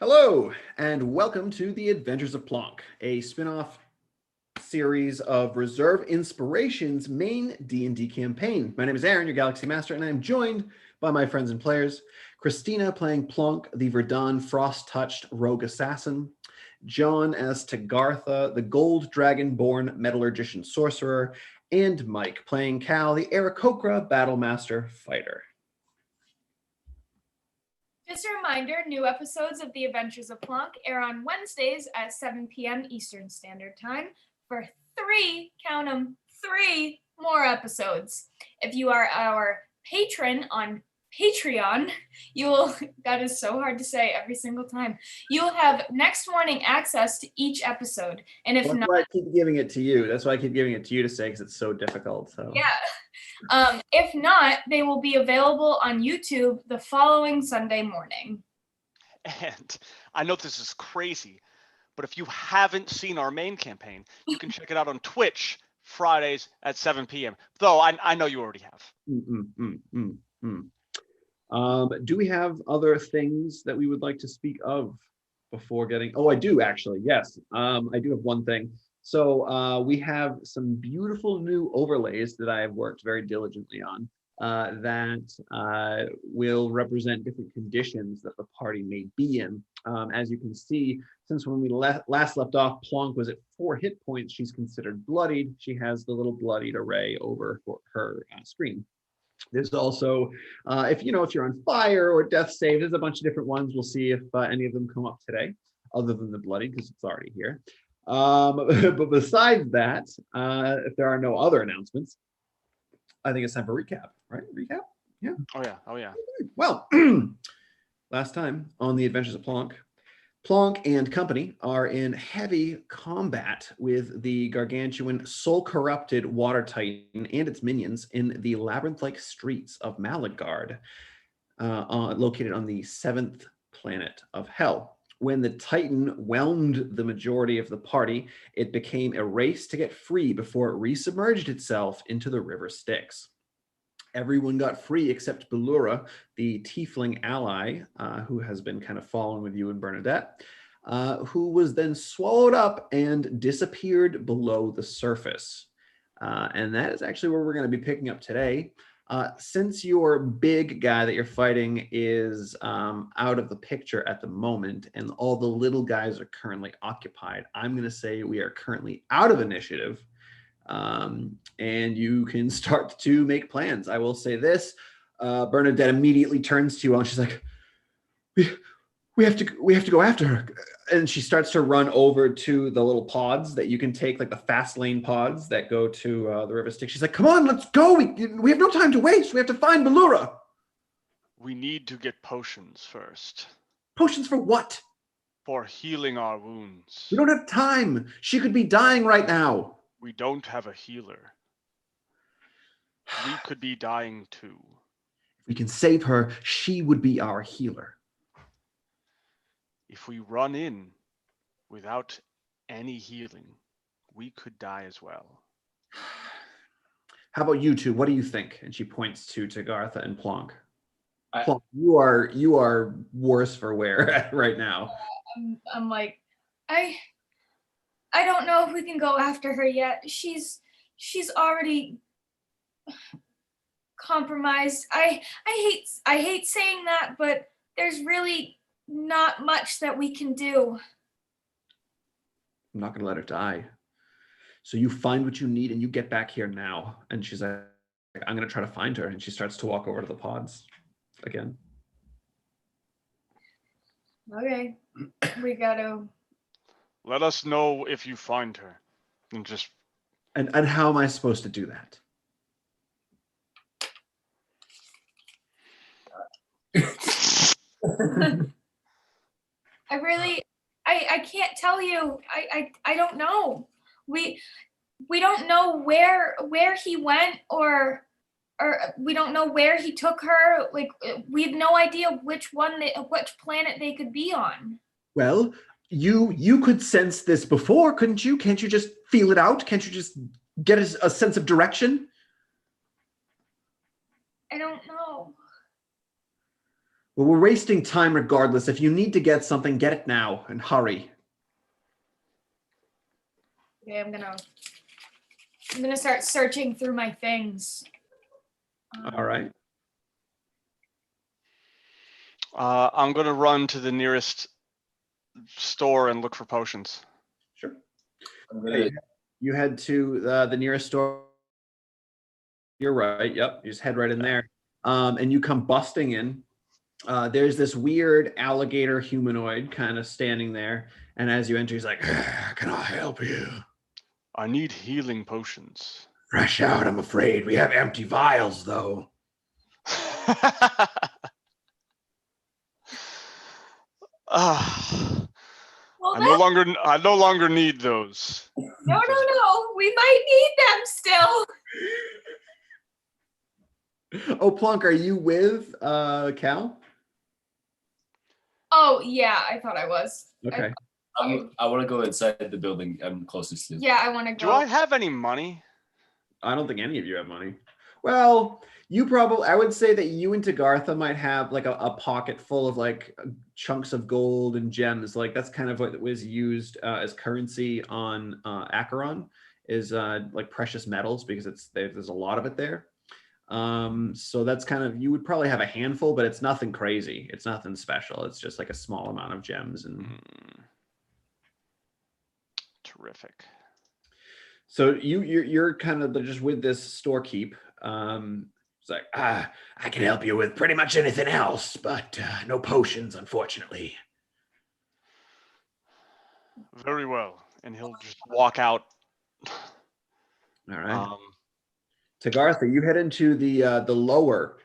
Hello, and welcome to the Adventures of Plonk, a spin-off series of Reserve Inspirations main D&D campaign. My name is Aaron, your Galaxy Master, and I'm joined by my friends and players, Christina playing Plonk, the Verdun frost-touched rogue assassin, John as Tagartha, the gold dragon-born metallurgician sorcerer, and Mike playing Cal, the Aarakocra battlemaster fighter. Just a reminder, new episodes of The Adventures of Plonk air on Wednesdays at 7 p.m. Eastern Standard Time for count them, three more episodes. If you are our patron on Patreon, that is so hard to say every single time, you'll have next morning access to each episode. And if That's why I keep giving it to you. That's why I keep giving it to you to say, because it's so difficult. So yeah. If not, they will be available on YouTube the following Sunday morning. And I know this is crazy, but if you haven't seen our main campaign, you can check it out on Twitch Fridays at 7 p.m. Though I know you already have. Do we have other things that we would like to speak of before getting? Oh, I do actually. Yes, I do have one thing. So we have some beautiful new overlays that I have worked very diligently on that will represent different conditions that the party may be in. As you can see, since when we last left off, Plonk was at 4 hit points. She's considered bloodied. She has the little bloodied array over her screen. There's also, if you're on fire or death save, there's a bunch of different ones. We'll see if any of them come up today, other than the bloody, because it's already here. But besides that, if there are no other announcements, I think it's time for recap, right? Recap? Yeah. Oh yeah. Well, last time on the Adventures of Plonk, Plonk and company are in heavy combat with the gargantuan soul-corrupted water titan and its minions in the labyrinth-like streets of Malagard, located on the 7th planet of Hell. When the Titan whelmed the majority of the party, it became a race to get free before it resubmerged itself into the River Styx. Everyone got free except Bellura, the tiefling ally, who has been kind of following with you and Bernadette, who was then swallowed up and disappeared below the surface. And that is actually where we're going to be picking up today. Since your big guy that you're fighting is out of the picture at the moment and all the little guys are currently occupied, I'm going to say we are currently out of initiative. And you can start to make plans. I will say this, Bernadette immediately turns to you and she's like, we have to go after her. And she starts to run over to the little pods that you can take, like the fast lane pods that go to the River Styx. She's like, come on, let's go. We have no time to waste. We have to find Bellura. We need to get potions first. Potions for what? For healing our wounds. We don't have time. She could be dying right now. We don't have a healer. We could be dying too. If we can save her, she would be our healer. If we run in without any healing, we could die as well. How about you two? What do you think? And she points to Tagartha and Plonk. Plonk, you are worse for wear right now. I'm like, I don't know if we can go after her yet. She's already compromised. I hate saying that, but there's really not much that we can do. I'm not going to let her die. So you find what you need and you get back here now. And she's like, I'm going to try to find her. And she starts to walk over to the pods again. Okay. We gotta... Let us know if you find her. And just... And how am I supposed to do that? I can't tell you. I don't know. We don't know where he went or we don't know where he took her. Like, we have no idea which planet they could be on. Well, you could sense this before, couldn't you? Can't you just feel it out? Can't you just get a sense of direction? I don't know. Well, we're wasting time regardless. If you need to get something, get it now and hurry. Okay, I'm gonna start searching through my things. All right. I'm gonna run to the nearest store and look for potions. Sure. I'm gonna, You head to the nearest store. You're right. Yep. You just head right in there. And you come busting in. There's this weird alligator humanoid kind of standing there. And as you enter, he's like, "Can I help you?" I need healing potions. Fresh out, I'm afraid. We have empty vials, though. Well, I no longer need those. No. We might need them still. Oh, Plonk, are you with Cal? Oh, yeah, I thought I was. Okay. I want to go inside the building I'm closest to. Yeah, I want to go. Do I have any money? I don't think any of you have money. Well, I would say that you and Tagartha might have like a pocket full of like chunks of gold and gems. Like that's kind of what was used as currency on Acheron is like precious metals because there's a lot of it there. So that's kind of, you would probably have a handful, but it's nothing crazy. It's nothing special. It's just like a small amount of gems and. Terrific. So you're kind of just with this storekeep. It's like, I can help you with pretty much anything else, but no potions, unfortunately. Very well. And he'll just walk out. All right. Tagartha, you head into the lower,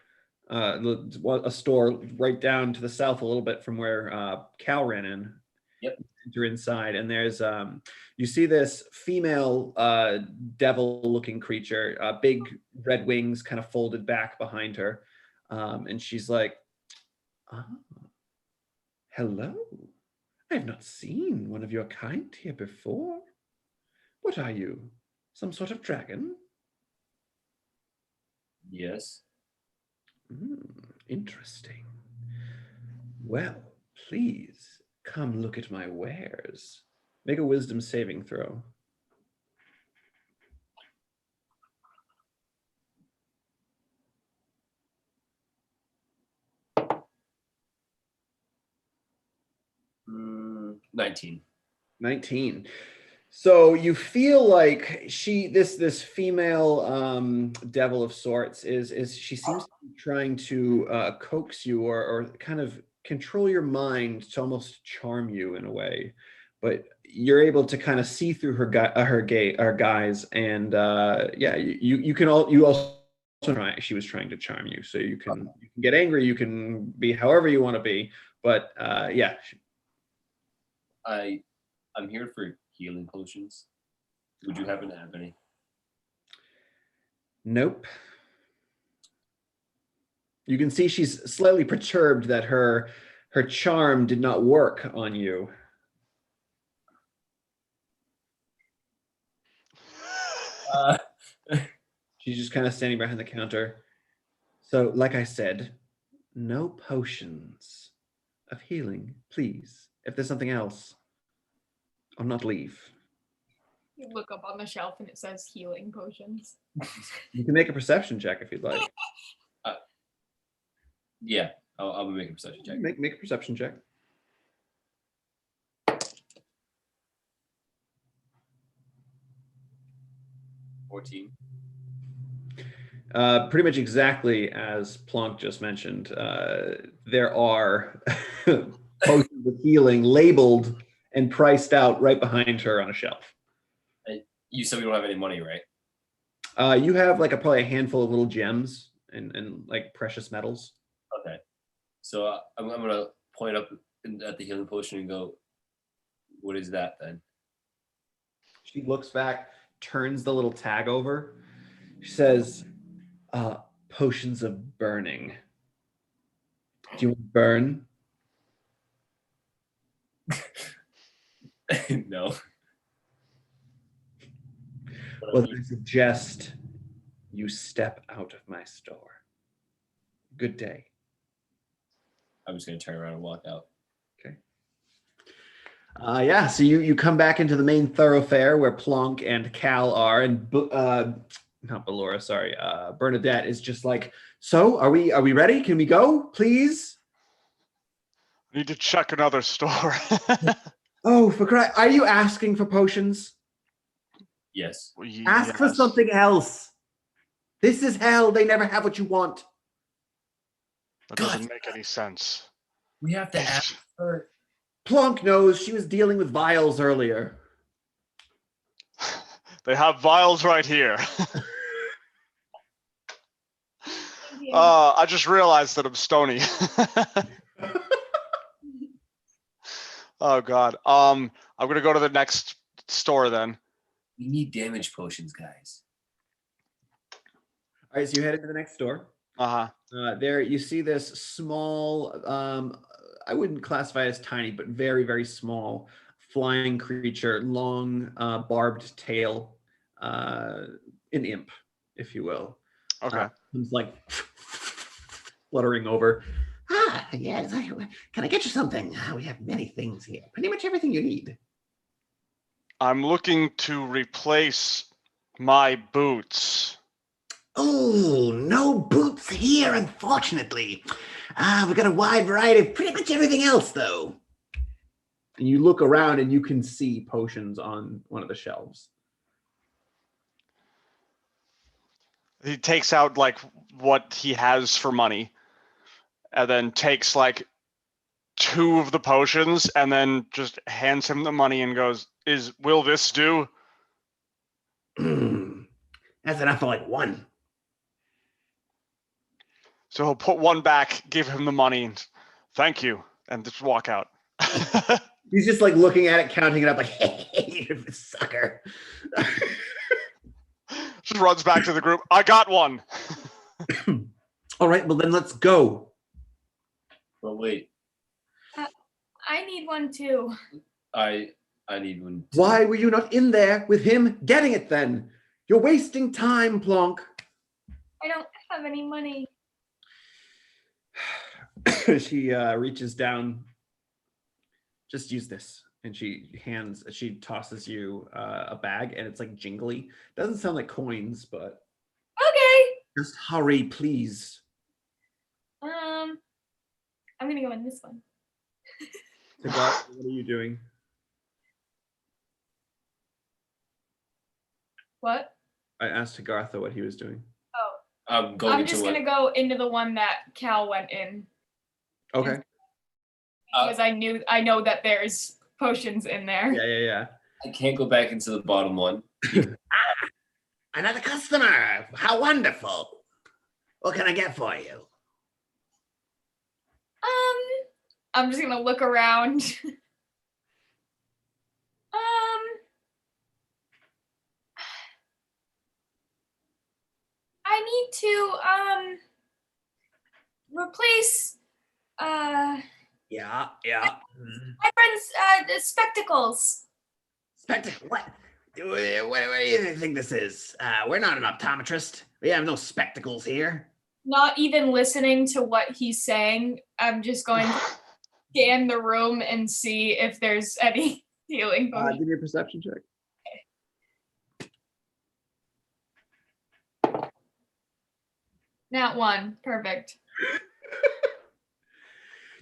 a store right down to the south a little bit from where Cal ran in. Yep. Enter inside, and there's you see this female devil-looking creature, big red wings kind of folded back behind her, and she's like, "Ah, hello. I have not seen one of your kind here before. What are you? Some sort of dragon?" Yes. Interesting. Well, please come look at my wares. Make a wisdom saving throw. Mm, 19. 19. So you feel like this female devil of sorts is she seems to be trying to coax you or kind of control your mind to almost charm you in a way, but you're able to kind of see through her guise, and you also she was trying to charm you, so you can get angry, you can be however you want to be, but yeah. I'm here for healing potions. Would you happen to have any? Nope. You can see she's slightly perturbed that her charm did not work on you. She's just kind of standing behind the counter. So, like I said, no potions of healing, please. If there's something else, I'll not leave. You look up on the shelf and it says healing potions. You can make a perception check if you'd like. Yeah, I'll make a perception check. Make a perception check. 14. Pretty much exactly as Plonk just mentioned. There are potions of healing labeled and priced out right behind her on a shelf. You said we don't have any money, right? You have like probably a handful of little gems and like precious metals. Okay. So I'm going to point up at the healing potion and go, what is that then? She looks back, turns the little tag over. She says, potions of burning. Do you want to burn? No. Well, I suggest you step out of my store. Good day. I'm just gonna turn around and walk out. Okay. Yeah, so you come back into the main thoroughfare where Plonk and Cal are, and not Bellura, sorry, Bernadette is just like, so are we ready? Can we go, please? I need to check another store. Oh, for Christ, are you asking for potions? Yes. Ask for Yes. something else. This is hell. They never have what you want. That doesn't make any sense. We have to ask her. Plonk knows. She was dealing with vials earlier. They have vials right here. you. I just realized that I'm stony. Oh God. I'm gonna go to the next store then. We need damage potions, guys. All right, so you head into the next store. There you see this small, I wouldn't classify it as tiny, but very, very small flying creature, long barbed tail, an imp, if you will. Okay. It's like fluttering over. Ah, yes. Can I get you something? We have many things here. Pretty much everything you need. I'm looking to replace my boots. Oh, no boots here, unfortunately. We've got a wide variety of pretty much everything else, though. And you look around and you can see potions on one of the shelves. He takes out like what he has for money and then takes like 2 of the potions and then just hands him the money and goes, will this do? That's enough for like one. So he'll put one back, give him the money, and thank you, and just walk out. He's just like looking at it, counting it up like, hey, you sucker. Just runs back to the group. I got one. All right, well then let's go. Well, wait. I need one too. I need one. Too. Why were you not in there with him getting it then? You're wasting time, Plonk. I don't have any money. She reaches down. Just use this. And she tosses you a bag, and it's like jingly. Doesn't sound like coins, but Okay. just hurry, please. I'm gonna go in this one. Tagat, what are you doing? What? I asked Tagartha what he was doing. Oh. I'm going I'm just gonna go into the one that Cal went in. Okay. Because I know that there's potions in there. Yeah. I can't go back into the bottom one. Another customer. How wonderful. What can I get for you? I'm just gonna look around. I need to replace Yeah. my friend's spectacles. Spectacle. What do you think this is? We're not an optometrist. We have no spectacles here. Not even listening to what he's saying. I'm just going to scan the room and see if there's any healing potions. Give me a perception check. Nat 1. Perfect.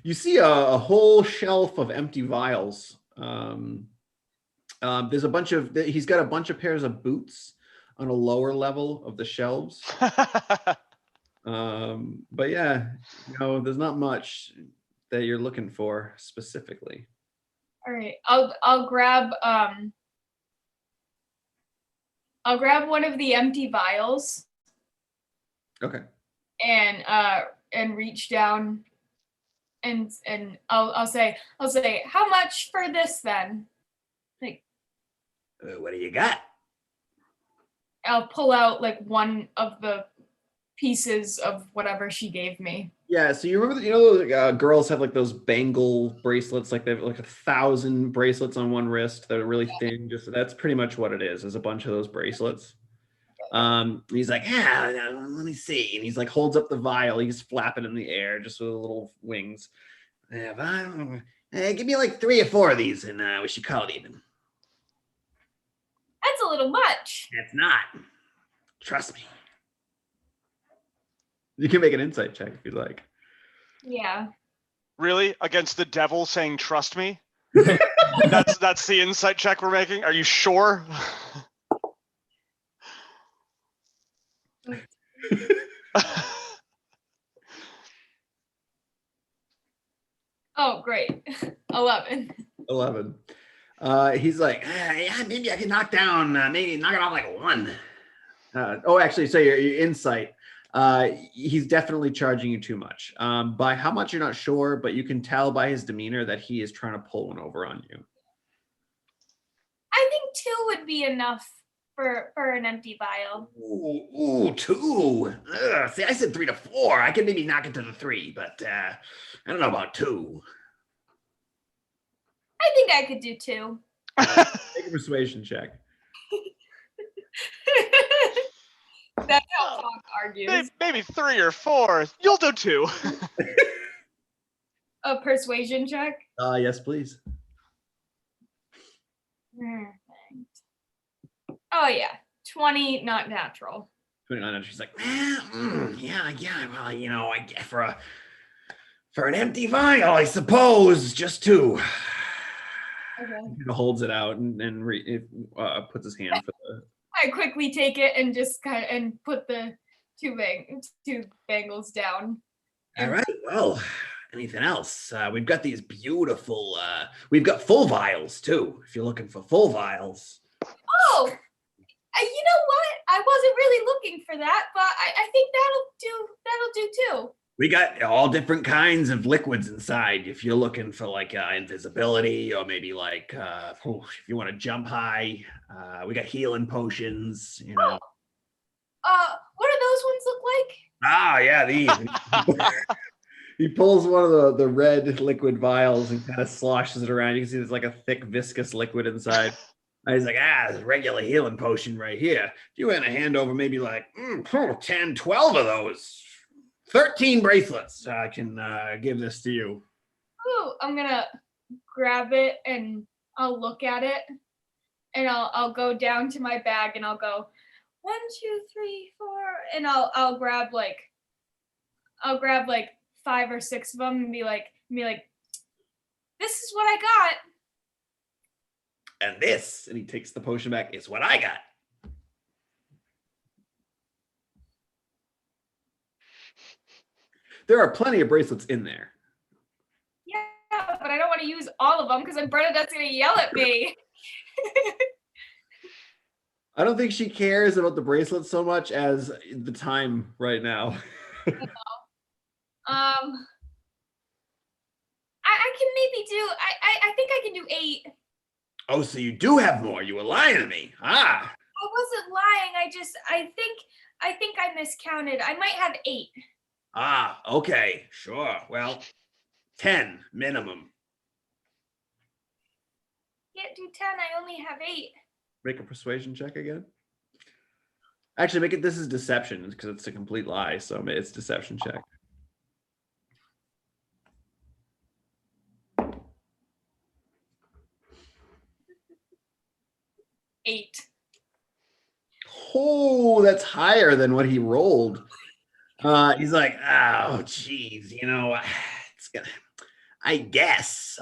You see a whole shelf of empty vials. There's a bunch of. He's got a bunch of pairs of boots on a lower level of the shelves. But yeah, there's not much that you're looking for specifically. All right. I'll grab one of the empty vials. Okay. And reach down and I'll say, how much for this then? Like, what do you got? I'll pull out like one of the pieces of whatever she gave me. Yeah, so you remember, those girls have like those bangle bracelets, like they have like 1,000 bracelets on one wrist that are really thin. Just that's pretty much what it is a bunch of those bracelets. He's like, let me see, and he's like holds up the vial. He's flapping in the air just with little wings. Yeah, give me like 3 or 4 of these, and we should call it even. That's a little much. It's not. Trust me. You can make an insight check if you'd like. Yeah. Really? Against the devil saying trust me? That's the insight check we're making? Are you sure? Oh, great. 11. 11. He's like, yeah, maybe I can maybe knock it off like 1. Actually, so your insight. He's definitely charging you too much. By how much you're not sure, but you can tell by his demeanor that he is trying to pull one over on you. I think 2 would be enough for an empty vial. Ooh, 2. Ugh, see, I said 3 to 4. I could maybe knock it to the 3, but I don't know about 2. I think I could do 2. Make a persuasion check. That's how Plonk argues. Maybe 3 or 4. You'll do 2. A persuasion check? Yes, please. Oh, yeah. 20, not natural. 29, and she's like, yeah. Well, you know, I guess for an empty vial, I suppose, just 2. Okay. He holds it out and puts his hand for the. I quickly take it and just and put the 2 bangles down. All right. Well, anything else? We've got these beautiful. We've got full vials too. If you're looking for full vials. Oh, you know what? I wasn't really looking for that, but I think that'll do too. We got all different kinds of liquids inside. If you're looking for like invisibility, or maybe like if you want to jump high, we got healing potions. You know. What do those ones look like? Ah, yeah, these. He pulls one of the red liquid vials and kind of sloshes it around. You can see there's like a thick viscous liquid inside. And he's like, there's a regular healing potion right here. If you want to hand over maybe like 10, 12 of those. 13 bracelets. I can give this to you. Ooh, I'm gonna grab it and I'll look at it, and I'll go down to my bag and I'll go 1, 2, 3, 4, and I'll grab like 5 or 6 of them and be like, this is what I got. And this, and he takes the potion back, is what I got. There are plenty of bracelets in there. Yeah, but I don't want to use all of them because then Bernadette's going to yell at me. I don't think she cares about the bracelets so much as the time right now. I can maybe do, I think I can do 8. Oh, so you do have more. You were lying to me. I wasn't lying. I think I miscounted. I might have 8. Okay, sure. Well, 10 minimum. Can't do 10. I only have 8. Make a persuasion check again. Actually, this is deception because it's a complete lie. So it's deception check. Eight. Oh, that's higher than what he rolled. He's like, oh, geez, you know, it's gonna. I guess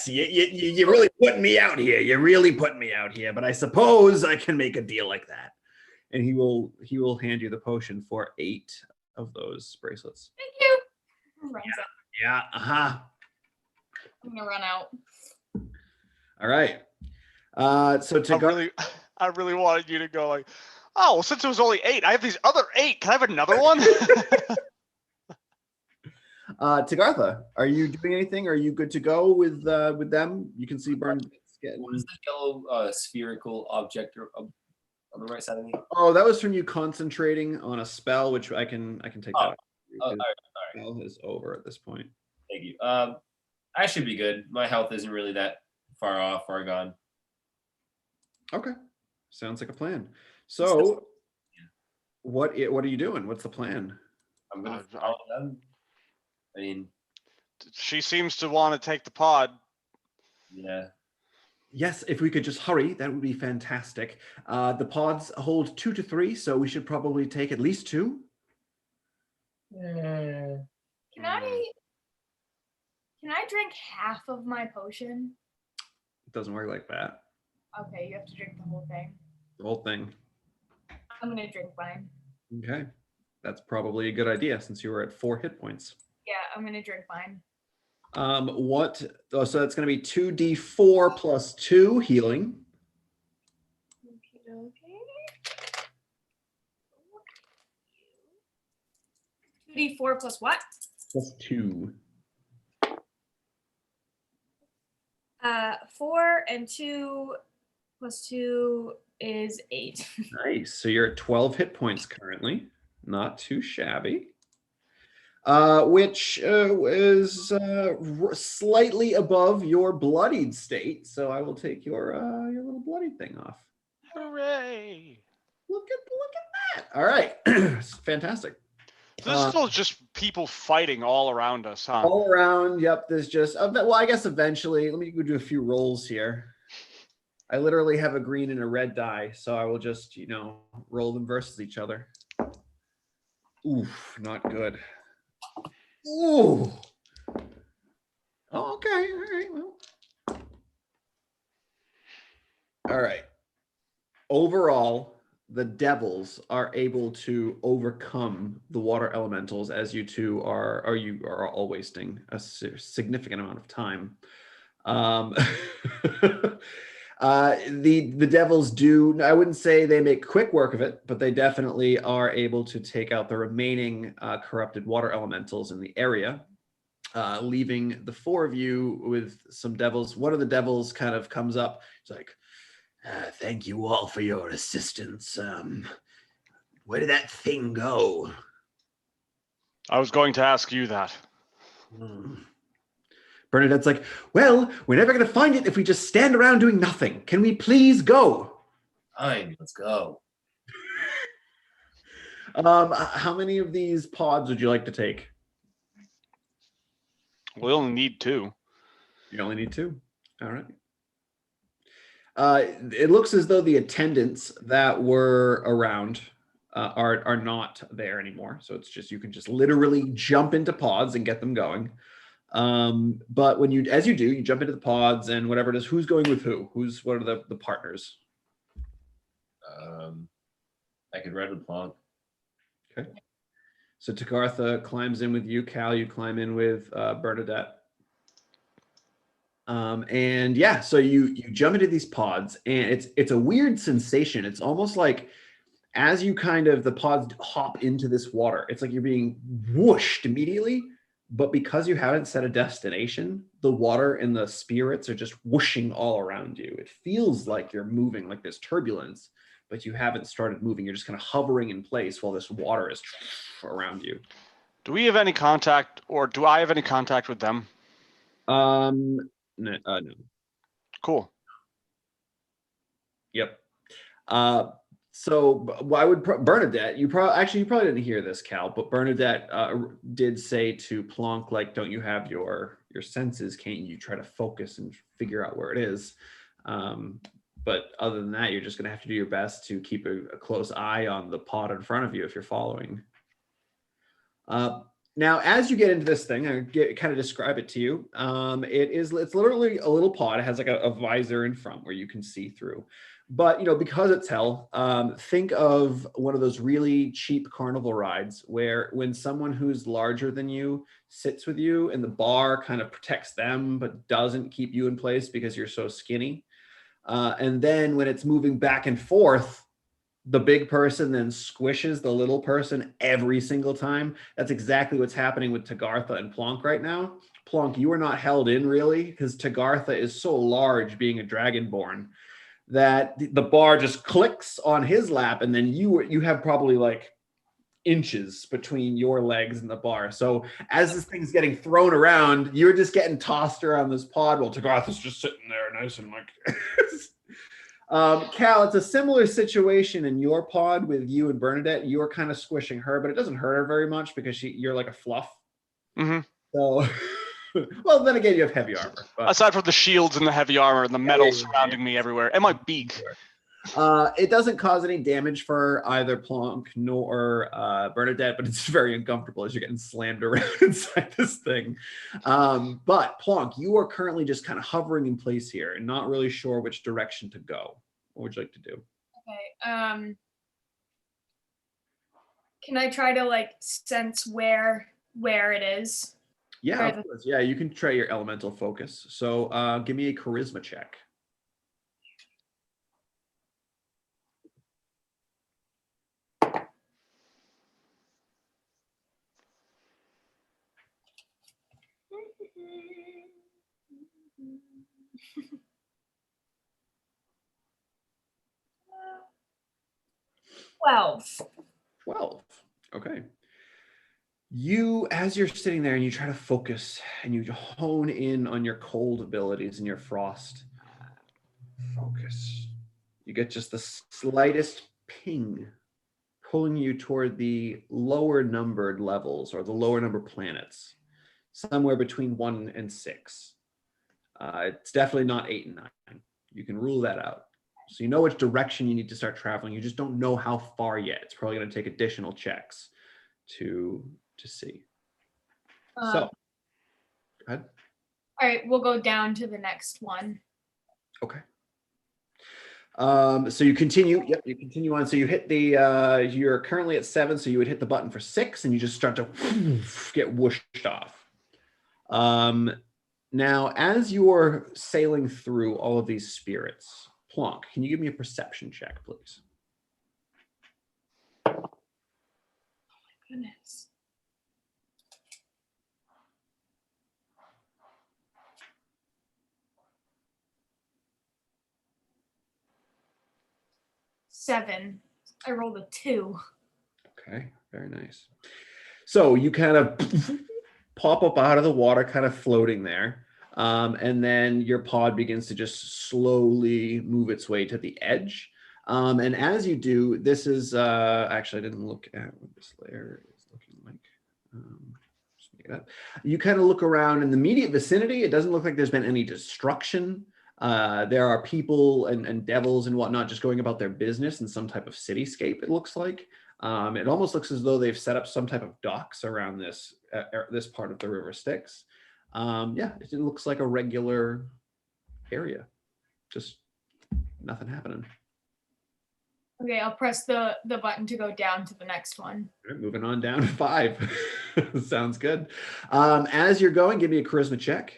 you're really putting me out here. You're really putting me out here. But I suppose I can make a deal like that. And he will hand you the potion for 8 of those bracelets. Thank you. Runs out. Yeah. I'm gonna run out. All right. So to I really wanted you to go like, oh, well, since it was only 8, I have these other 8. Can I have another one? Tagartha, are you doing anything? Are you good to go with them? You can see Burn getting. What is the yellow spherical object on the right side of me? Oh, that was from you concentrating on a spell, which I can take that. All right. Spell is over at this point. Thank you. I should be good. My health isn't really that far gone. Okay, sounds like a plan. So, what are you doing? What's the plan? I'm gonna follow them. I mean, She seems to want to take the pod. Yeah. Yes, if we could just hurry, that would be fantastic. The pods hold 2 to 3, so we should probably take at least 2. Can I drink half of my potion? It doesn't work like that. Okay, you have to drink the whole thing. The whole thing. I'm gonna drink mine. Okay. That's probably a good idea since you were at 4 hit points. Yeah, I'm gonna drink mine. So that's going to be 2d4 plus 2 healing. Okay. 2d4 plus what? Plus 2. 4 and 2 plus 2 is 8. Nice. So you're at 12 hit points currently. Not too shabby. Which is slightly above your bloodied state. So I will take your little bloodied thing off. Hooray! Look at that. All right. Fantastic. This is still just people fighting all around us, huh? All around. Yep. There's just, well, I guess eventually, let me go do a few rolls here. I literally have a green and a red die, so I will just, roll them versus each other. Oof, not good. Ooh. Oh, okay. All right. Well. All right. Overall, the devils are able to overcome the water elementals as you two are all wasting a significant amount of time. The devils do, I wouldn't say they make quick work of it, but they definitely are able to take out the remaining corrupted water elementals in the area, leaving the 4 of you with some devils. One of the devils kind of comes up. It's like, thank you all for your assistance. Where did that thing go? I was going to ask you that. Bernadette's like, well, we're never going to find it if we just stand around doing nothing. Can we please go? Fine, let's go. How many of these pods would you like to take? We only need 2. You only need 2. All right. It looks as though the attendants that were around are not there anymore. So it's just, you can just literally jump into pods and get them going. But as you do, you jump into the pods and whatever it is, who's going with who? What are the partners? I could ride with Plonk. Okay. So Tagartha climbs in with you. Cal, you climb in with Bernadette. And yeah, so you jump into these pods, and it's a weird sensation. It's almost like as you the pods hop into this water, it's like you're being whooshed immediately. But because you haven't set a destination, the water and the spirits are just whooshing all around you. It feels like you're moving, like there's turbulence, but you haven't started moving. You're just kind of hovering in place while this water is around you. Do we have any contact, or do I have any contact with them? No. Cool. Yep. So I would Bernadette, you probably didn't hear this, Cal, but Bernadette did say to Plonk, like, don't you have your senses? Can't you try to focus and figure out where it is? But other than that, you're just going to have to do your best to keep a close eye on the pod in front of you if you're following. Now, as you get into this thing, I kind of describe it to you. It's literally a little pod. It has like a visor in front where you can see through. But, because it's hell, think of one of those really cheap carnival rides where when someone who's larger than you sits with you and the bar kind of protects them but doesn't keep you in place because you're so skinny. And then when it's moving back and forth, the big person then squishes the little person every single time. That's exactly what's happening with Tagartha and Plonk right now. Plonk, you are not held in really because Tagartha is so large being a dragonborn that the bar just clicks on his lap, and then you have probably like inches between your legs and the bar. So as this thing's getting thrown around, you're just getting tossed around this pod while Tagartha's just sitting there nice and like... Cal, it's a similar situation in your pod with you and Bernadette. You are kind of squishing her, but it doesn't hurt her very much because you're like a fluff. Mm-hmm. So Well, then again, you have heavy armor. But Aside from the shields and the heavy armor and the metal yeah, surrounding me everywhere, and my beak. It doesn't cause any damage for either Plonk nor Bernadette, but it's very uncomfortable as you're getting slammed around inside this thing. But Plonk, you are currently just kind of hovering in place here and not really sure which direction to go. What would you like to do? Okay. Can I try to like sense where it is? Yeah, of course. Yeah, you can try your elemental focus. So give me a charisma check. Well, 12. Okay. As you're sitting there and you try to focus and you hone in on your cold abilities and your frost focus, you get just the slightest ping pulling you toward the lower numbered levels or the lower number planets, somewhere between 1 and 6. It's definitely not 8 and 9. You can rule that out. So you know which direction you need to start traveling. You just don't know how far yet. It's probably going to take additional checks to see. So, go ahead. All right, we'll go down to the next one. Okay. So you continue. Yep, you continue on. So you hit the. You're currently at 7, so you would hit the button for 6, and you just start to get whooshed off. Now, as you're sailing through all of these spirits, Plonk, can you give me a perception check, please? Goodness. Seven. I rolled a 2. Okay, very nice. So you kind of pop up out of the water, kind of floating there. And then your pod begins to just slowly move its way to the edge. And as you do, this is, actually, I didn't look at what this layer is looking like. Just make it up. You kind of look around in the immediate vicinity. It doesn't look like there's been any destruction. There are people and devils and whatnot just going about their business in some type of cityscape, it looks like. It almost looks as though they've set up some type of docks around this part of the River Styx. Yeah, it looks like a regular area. Just nothing happening. Okay, I'll press the button to go down to the next one. All right, moving on down to 5. Sounds good. As you're going, give me a charisma check.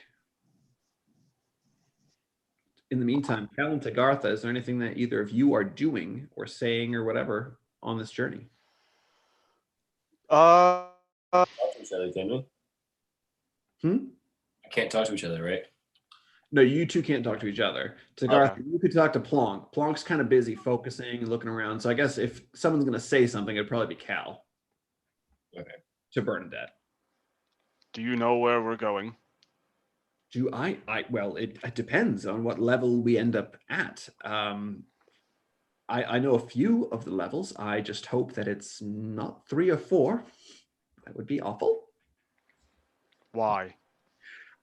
In the meantime, Cal and Tagartha, is there anything that either of you are doing or saying or whatever on this journey? Talk to each other, can we? I can't talk to each other, right? No, you two can't talk to each other. Tagartha, you could talk to Plonk. Plonk's kind of busy focusing and looking around. So I guess if someone's going to say something, it'd probably be Cal. Okay. To Bernadette. Do you know where we're going? Do I well, it depends on what level we end up at. I know a few of the levels. I just hope that it's not 3 or 4. That would be awful. Why?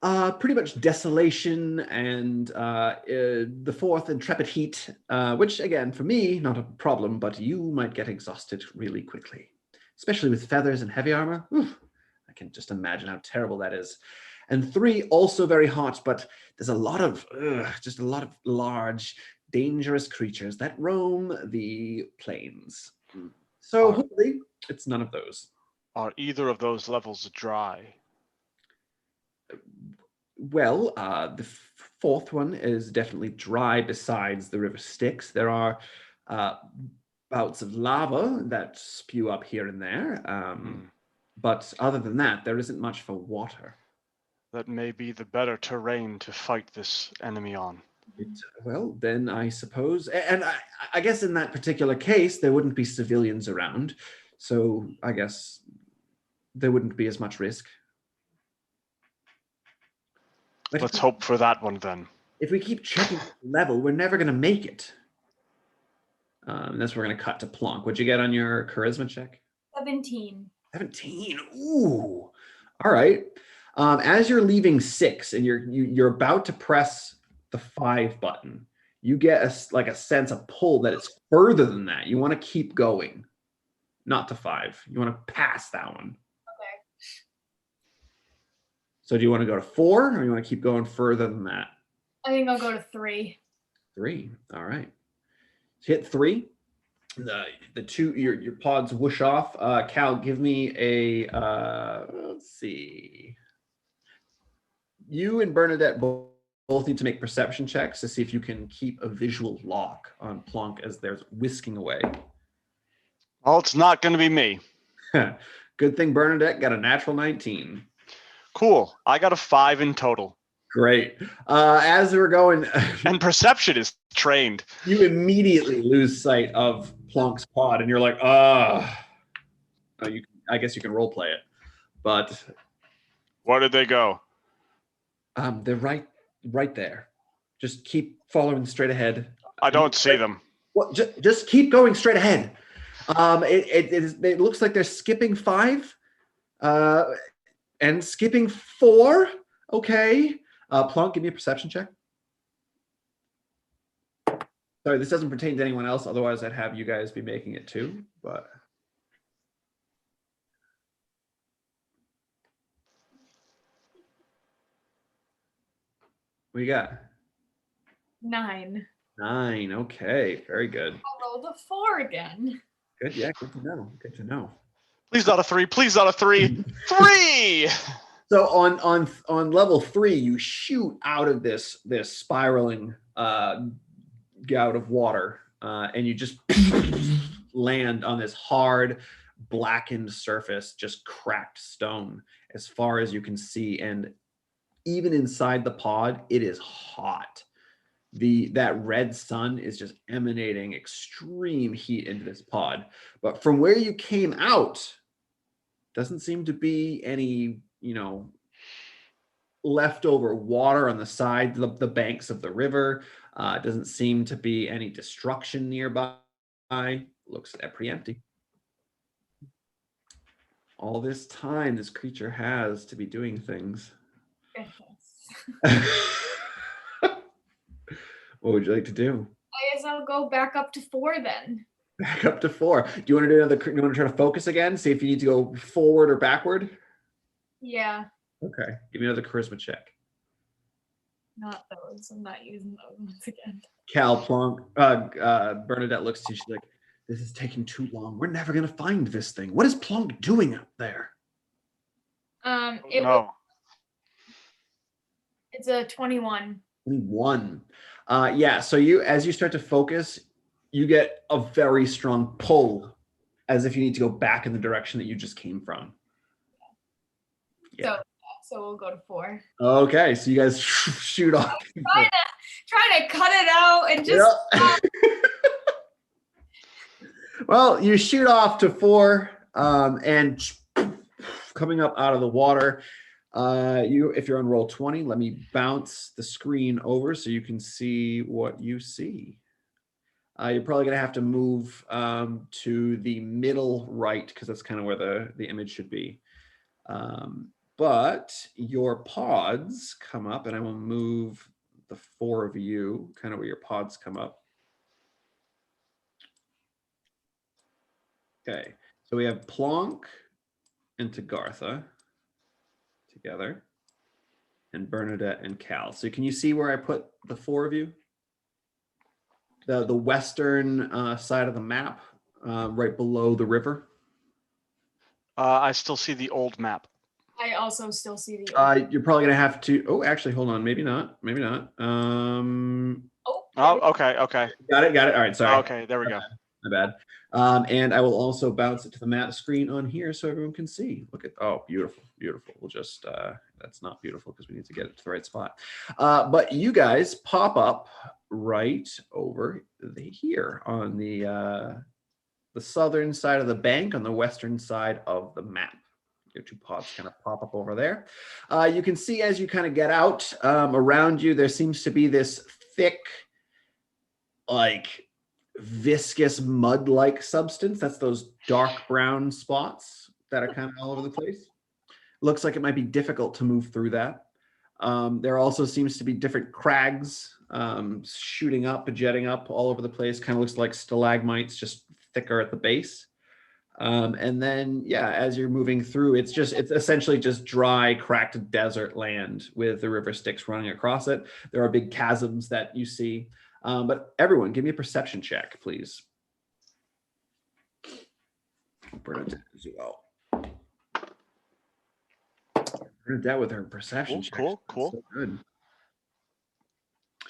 Pretty much desolation and the 4th intrepid heat, which again, for me, not a problem, but you might get exhausted really quickly, especially with feathers and heavy armor. Oof, I can just imagine how terrible that is. And 3, also very hot, but there's a lot of large, dangerous creatures that roam the plains. So hopefully it's none of those. Are either of those levels dry? Well, the 4th one is definitely dry besides the River Styx. There are bouts of lava that spew up here and there. But other than that, there isn't much for water. That may be the better terrain to fight this enemy on. Well, then I suppose, and I guess in that particular case, there wouldn't be civilians around. So I guess there wouldn't be as much risk. But Let's hope for that one then. If we keep checking the level, we're never going to make it. That's where we're going to cut to Plonk. What'd you get on your charisma check? 17. 17. Ooh. All right. As you're leaving 6 and you're about to press the 5 button, you get a sense of pull that it's further than that. You want to keep going, not to 5. You want to pass that one. Okay. So do you want to go to 4 or you want to keep going further than that? I think I'll go to 3. 3. All right. So hit 3. The two your pods whoosh off. Cal, give me a let's see. You and Bernadette both need to make perception checks to see if you can keep a visual lock on Plonk as they're whisking away. Well, it's not going to be me. Good thing Bernadette got a natural 19. Cool. I got a 5 in total. Great. As we're going, And perception is trained. you immediately lose sight of Plonk's pod, and you're like, I guess you can role play it, but Where did they go? they're right there. Just keep following straight ahead. I don't see them. Well, just keep going straight ahead. It looks like they're skipping 5, and skipping 4. Okay. Plonk, give me a perception check. Sorry, this doesn't pertain to anyone else. Otherwise, I'd have you guys be making it too. But what you got? 9. 9. Okay, very good. I rolled a 4 again. Good. Yeah, good to know. Good to know. Please not a 3. Please not a 3. 3! So on level 3, you shoot out of this spiraling gout of water, and you just land on this hard, blackened surface, just cracked stone as far as you can see. And even inside the pod, it is hot. That red sun is just emanating extreme heat into this pod. But from where you came out, doesn't seem to be any, leftover water on the side, the banks of the river. Doesn't seem to be any destruction nearby. Looks pretty empty. All this time this creature has to be doing things. What would you like to do? I guess I'll go back up to 4 then. Back up to 4. Do you want to do another? You want to try to focus again? See if you need to go forward or backward? Yeah. Okay. Give me another charisma check. Not those. I'm not using those once again. Cal, Plonk, Bernadette looks to you. She's like, this is taking too long. We're never going to find this thing. What is Plonk doing up there? It's a 21. 21. Yeah, so as you start to focus, you get a very strong pull as if you need to go back in the direction that you just came from. Yeah. So we'll go to 4. Okay, so you guys shoot off. Try to cut it out and just. Yep. Well, you shoot off to 4, and coming up out of the water. If you're on roll 20, let me bounce the screen over so you can see what you see. You're probably going to have to move to the middle right because that's kind of where the image should be. But your pods come up, and I will move the 4 of you kind of where your pods come up. Okay, so we have Plonk and Tagartha together, and Bernadette and Cal. So can you see where I put the 4 of you? The western side of the map, right below the river. I still see the old map. I also still see the. You're probably gonna have to. Oh, actually, hold on. Maybe not. Maybe not. Okay. Got it. All right. Sorry. Okay, there we go. My bad. And I will also bounce it to the map screen on here so everyone can see. Look at, oh, beautiful. We'll just, that's not beautiful because we need to get it to the right spot. But you guys pop up right over here on the southern side of the bank on the western side of the map. Your 2 pods kind of pop up over there. You can see as you kind of get out around you, there seems to be this thick, like, viscous mud-like substance. That's those dark brown spots that are kind of all over the place. Looks like it might be difficult to move through that. There also seems to be different crags shooting up and jetting up all over the place. Kind of looks like stalagmites, just thicker at the base. And then, yeah, as you're moving through, it's essentially just dry, cracked desert land with the River Styx running across it. There are big chasms that you see. But everyone, give me a perception check, please. Bernadette as well. Bernadette with her perception check. Cool. So good.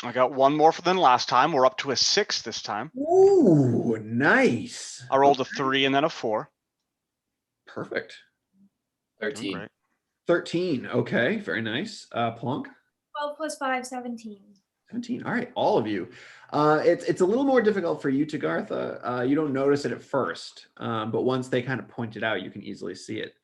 I got one more than last time. We're up to a 6 this time. Ooh, nice. I rolled a 3 and then a 4. Perfect. 13. Great. 13. Okay, very nice. Plonk. 12 plus 5, 17. 17. All right, all of you. It's a little more difficult for you, Tagartha. You don't notice it at first, but once they kind of point it out, you can easily see it.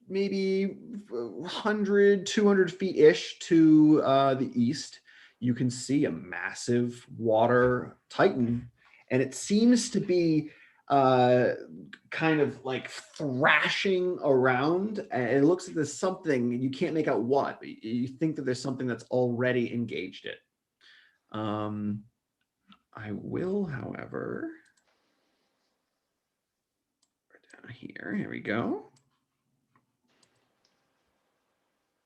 Maybe 100, 200 feet-ish to the east, you can see a massive water titan, and it seems to be kind of like thrashing around, and it looks like there's something, you can't make out what, but you think that there's something that's already engaged it. I will, however, down here we go.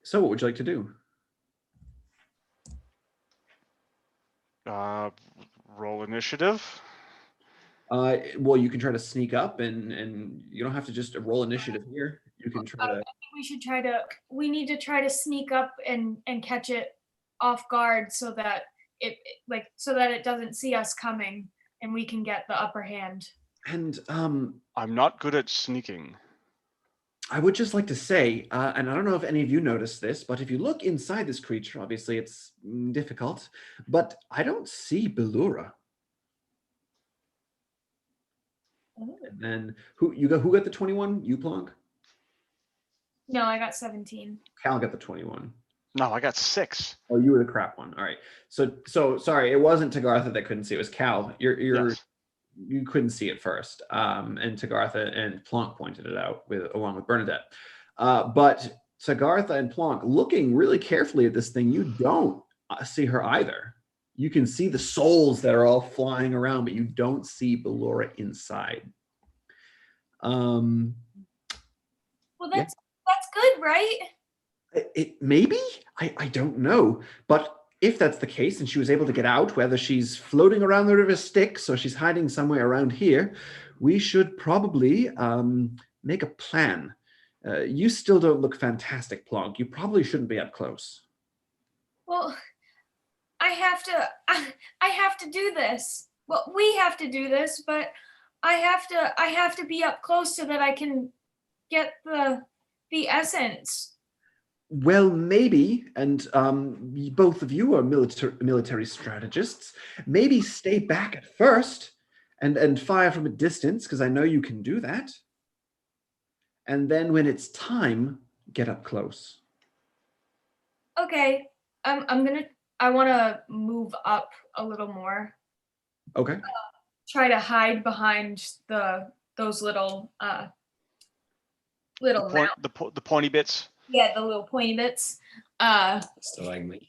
So what would you like to do? Roll initiative. Well, you can try to sneak up, and you don't have to just roll initiative here. You can try to. I think we should try to. We need to try to sneak up and catch it off guard so that it doesn't see us coming, and we can get the upper hand. And I'm not good at sneaking. I would just like to say, and I don't know if any of you noticed this, but if you look inside this creature, obviously it's difficult, but I don't see Bellura. Oh. And then who got the 21? You, Plonk? No, I got 17. Cal got the 21. No, I got 6. Oh, you were the crap one. All right. So sorry, it wasn't Tagartha that couldn't see. It was Cal. Yes. You couldn't see it first, and Tagartha and Plonk pointed it out along with Bernadette. But Tagartha and Plonk, looking really carefully at this thing, you don't see her either. You can see the souls that are all flying around, but you don't see Bellura inside. Well, that's good, right? It maybe, I don't know, but if that's the case and she was able to get out, whether she's floating around the River Styx or she's hiding somewhere around here, we should probably make a plan. You still don't look fantastic, Plonk. You probably shouldn't be up close. Well, I have to do this. Well, we have to do this, but I have to be up close so that I can get the essence. Well, maybe, and both of you are military strategists, maybe stay back at first and fire from a distance, because I know you can do that. And then when it's time, get up close. Okay. I want to move up a little more. Okay. Try to hide behind those little The pointy bits. Yeah, the little pointy bits. Stalagmite.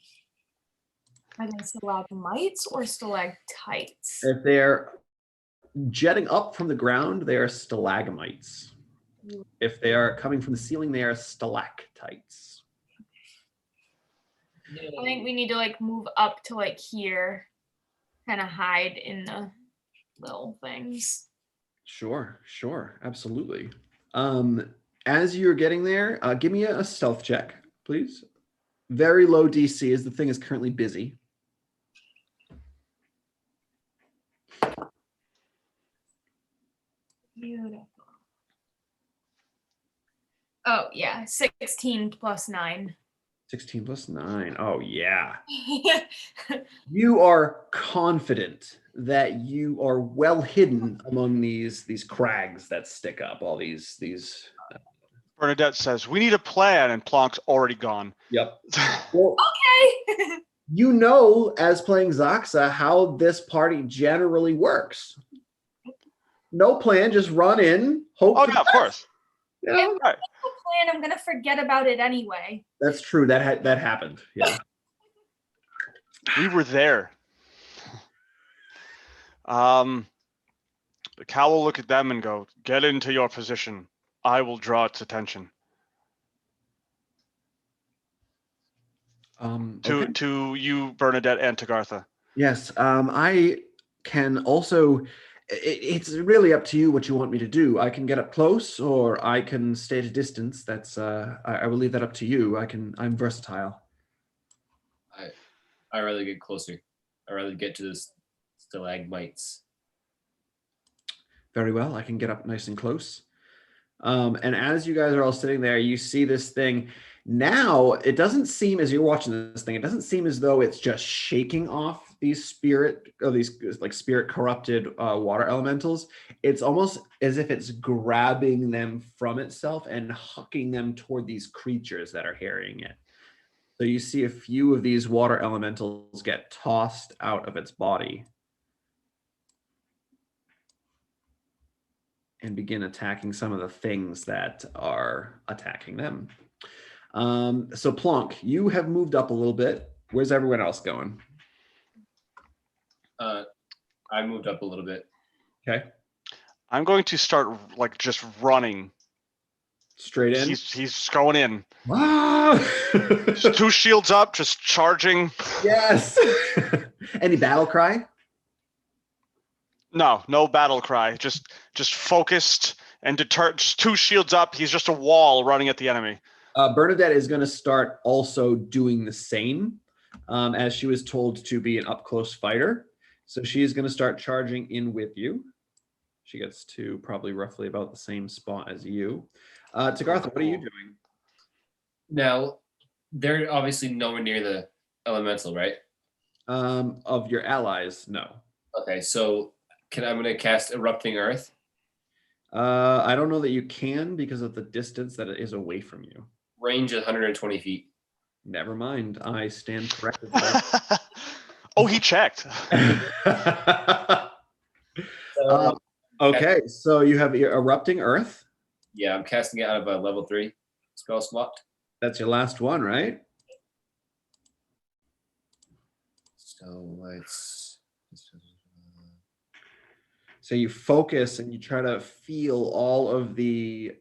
Are they stalagmites or stalactites? If they're jetting up from the ground, they are stalagmites. If they are coming from the ceiling, they are stalactites. I think we need to move up to here, kind of hide in the little things. Sure, absolutely. As you're getting there, give me a stealth check, please. Very low DC as the thing is currently busy. Beautiful. Oh, yeah. 16 plus 9. 16 plus 9. Oh, yeah. You are confident that you are well hidden among these crags that stick up, all these Bernadette says, we need a plan, and Plonk's already gone. Yep. Well, Okay. you know, as playing Zaxa, how this party generally works. No plan, just run in, hope. Oh, yeah, of course. Yeah, If Right. the plan, I'm gonna forget about it anyway. that's true. That happened. Yeah. We were there. The cow will look at them and go, "Get into your position. I will draw its attention." Okay. To you, Bernadette and Tagartha. Yes. I can also. It's really up to you what you want me to do. I can get up close, or I can stay at a distance. That's. I will leave that up to you. I'm versatile. I rather get closer. I rather get to the stalagmites. Very well. I can get up nice and close. And as you guys are all sitting there, you see this thing. Now, it doesn't seem, as you're watching this thing, it doesn't seem as though it's just shaking off these spirit corrupted water elementals. It's almost as if it's grabbing them from itself and hucking them toward these creatures that are harrying it. So you see a few of these water elementals get tossed out of its body and begin attacking some of the things that are attacking them. So Plonk, you have moved up a little bit. Where's everyone else going? I moved up a little bit. Okay. I'm going to start like just running. Straight in. He's going in. Ah! Just 2 shields up, just charging. Yes. Any battle cry? No battle cry. Just focused and deterred. Just 2 shields up. He's just a wall running at the enemy. Bernadette is going to start also doing the same, as she was told to be an up close fighter. So she is going to start charging in with you. She gets to probably roughly about the same spot as you. Tagartha, what are you doing? Now, they're obviously nowhere near the elemental, right? Of your allies, no. Okay, so I'm going to cast Erupting Earth. I don't know that you can because of the distance that it is away from you. Range 120 feet. Never mind. I stand corrected. Oh, he checked. Okay, so you have your Erupting Earth. Yeah, I'm casting it out of a level 3 spell slot. That's your last one, right? So let's. So you focus and you try to feel all of the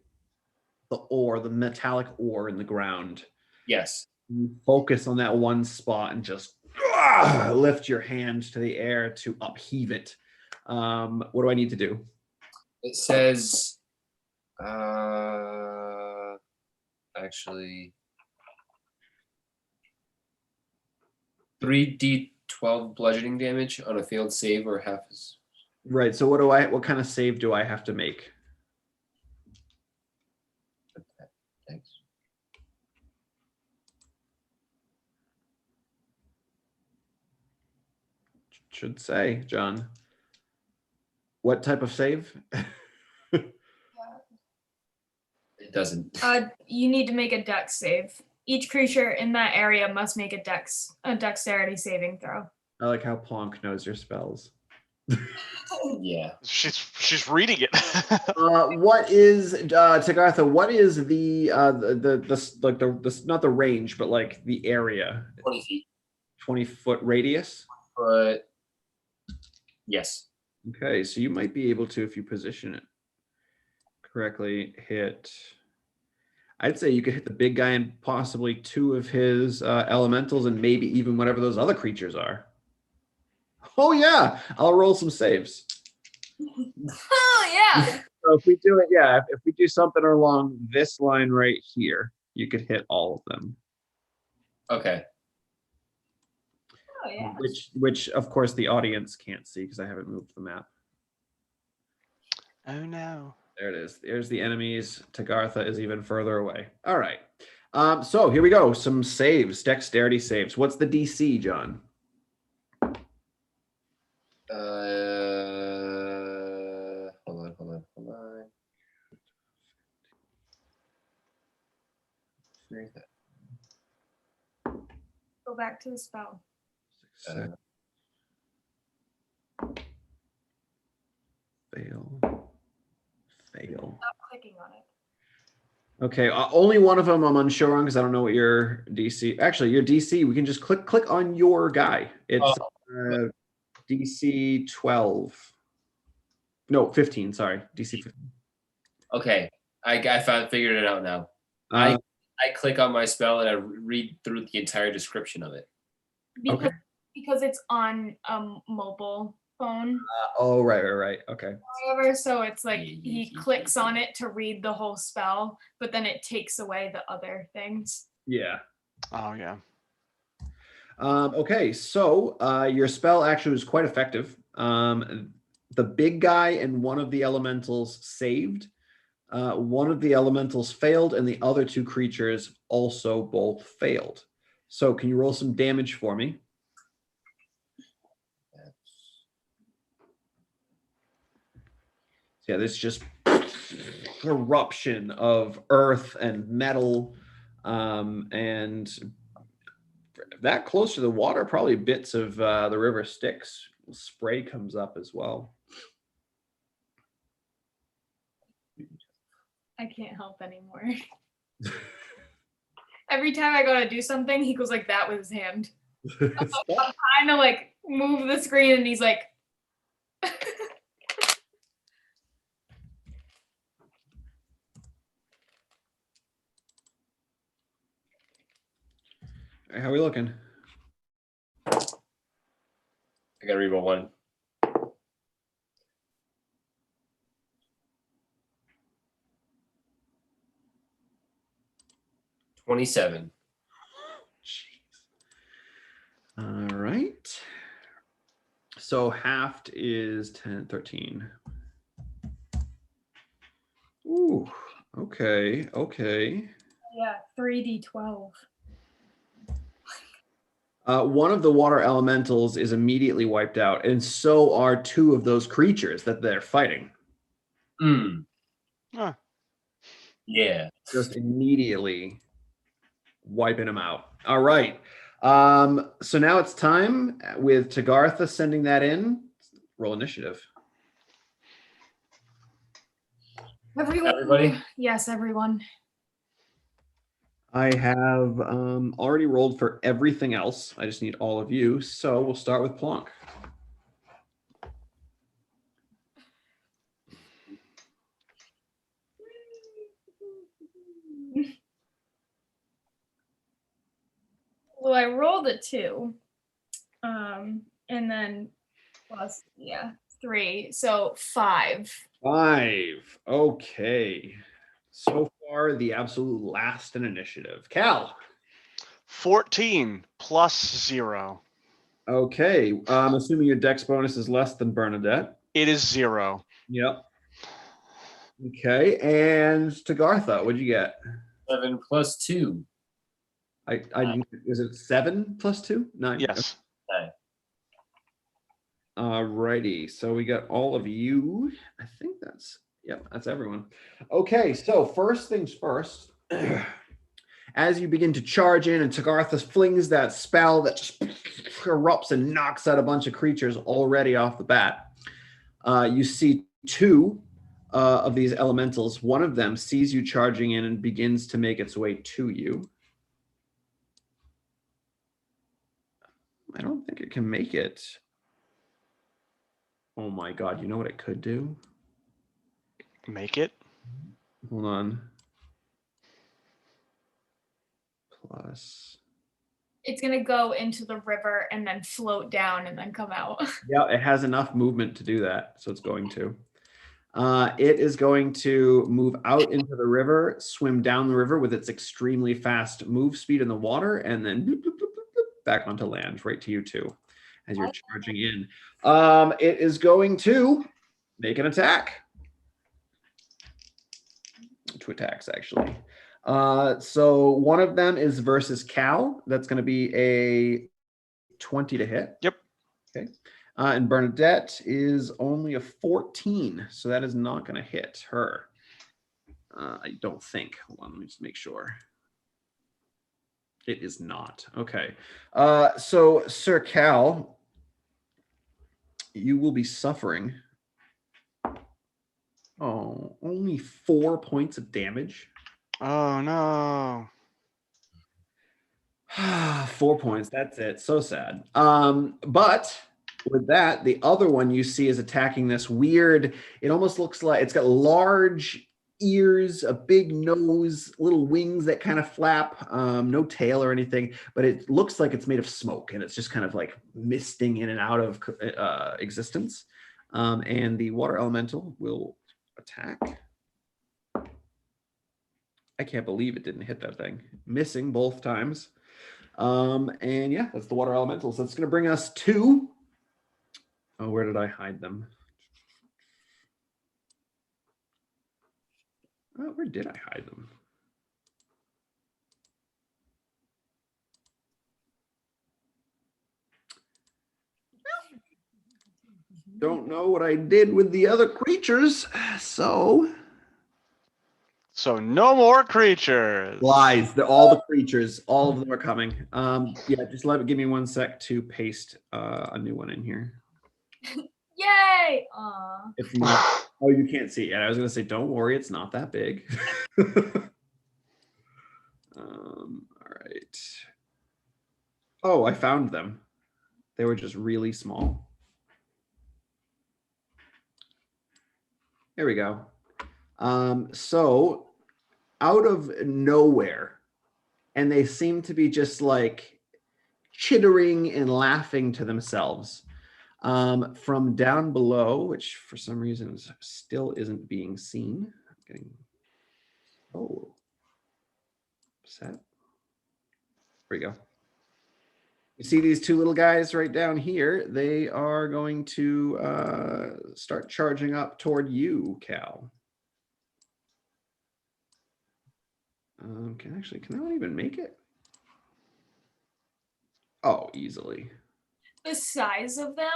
ore, the metallic ore in the ground. Yes. You focus on that one spot and just lift your hand to the air to upheave it. What do I need to do? It says, actually, 3d12 bludgeoning damage on a failed save or half as. Right. So what kind of save do I have to make? Thanks. Should say, John. What type of save? It doesn't. You need to make a dex save. Each creature in that area must make a dexterity saving throw. I like how Plonk knows your spells. Yeah. She's reading it. What is Tagartha? What is the not the range, but like the area? 20 feet. 20-foot radius. But yes. Okay, so you might be able to, if you position it correctly, hit. I'd say you could hit the big guy and possibly 2 of his elementals, and maybe even whatever those other creatures are. Oh yeah, I'll roll some saves. Oh yeah. So if we do it, yeah, if we do something along this line right here, you could hit all of them. Okay. Oh yeah. Which of course the audience can't see because I haven't moved the map. Oh no. There it is. There's the enemies. Tagartha is even further away. All right. So here we go. Some saves, dexterity saves. What's the DC, John? Hold on. Go back to the spell. Fail. Stop clicking on it. Okay, only one of them I'm unsure on because I don't know what your DC. Actually, your DC, we can just click on your guy. It's DC 12. No, 15. Sorry, DC 15. Okay, I figured it out now. Uh, I click on my spell and I read through the entire description of it. Because it's on mobile phone. Oh, right. Okay. However, so it's like he clicks on it to read the whole spell, but then it takes away the other things. Yeah. Oh yeah. Okay, so your spell actually was quite effective. The big guy and one of the elementals saved. One of the elementals failed, and the other two creatures also both failed. So can you roll some damage for me? Yeah, this just eruption of earth and metal, and that close to the water, probably bits of the River Styx spray comes up as well. I can't help anymore. Every time I go to do something, he goes like that with his hand. I'm trying to like move the screen, and he's like. How are we looking? I gotta reroll one. $27. Jeez. All right. So halved is 10, 13. Ooh, okay. Yeah, 3d12. One of the water elementals is immediately wiped out, and so are two of those creatures that they're fighting. Huh. Yeah. Just immediately wiping them out. All right. So now it's time with Tagartha sending that in. Roll initiative. Everybody? Yes, everyone. I have already rolled for everything else. I just need all of you. So we'll start with Plonk. Well, I rolled a 2. And then plus 3. So 5. 5. Okay. So far, the absolute last in initiative. Cal. 14 plus 0. Okay. I'm assuming your dex bonus is less than Bernadette. It is 0. Yep. Okay. And Tagartha, what'd you get? 7 plus 2. Is it 7 plus 2? 9. Yes. Okay. Alrighty. So we got all of you. I think that's everyone. Okay. So first things first. As you begin to charge in, and Tagartha flings that spell that just erupts and knocks out a bunch of creatures already off the bat. You see two of these elementals. One of them sees you charging in and begins to make its way to you. I don't think it can make it. Oh my God, you know what it could do? Make it? Hold on. Plus. It's going to go into the river and then float down and then come out. Yeah, it has enough movement to do that, so it's going to. It is going to move out into the river, swim down the river with its extremely fast move speed in the water, and then bloop, bloop, bloop, bloop, bloop, back onto land, right to you two, as you're charging in. It is going to make an attack. 2 attacks, actually. So one of them is versus Cal. That's going to be a 20 to hit. Yep. Okay. And Bernadette is only a 14, so that is not going to hit her. I don't think. Hold on, let me just make sure. It is not. Okay. So Sir Cal, you will be suffering. Oh, only 4 points of damage. Oh no. 4 points. That's it. So sad. But with that, the other one you see is attacking this weird. It almost looks like it's got large ears, a big nose, little wings that kind of flap. No tail or anything, but it looks like it's made of smoke, and it's just kind of like misting in and out of existence. And the water elemental will attack. I can't believe it didn't hit that thing. Missing both times. And yeah, that's the water elemental. So it's going to bring us to. Oh, where did I hide them? Oh, where did I hide them? Don't know what I did with the other creatures. So No more creatures. lies. All the creatures, all of them are coming. Yeah, just give me 1 sec to paste a new one in here. Yay! Aw. It's not. Oh, you can't see it yet. I was gonna say, don't worry, it's not that big. All right. Oh, I found them. They were just really small. There we go. So out of nowhere, and they seem to be just like chittering and laughing to themselves. From down below, which for some reason still isn't being seen. I'm getting upset. There we go. You see these two little guys right down here? They are going to start charging up toward you, Cal. Can that one even make it? Oh, easily. The size of them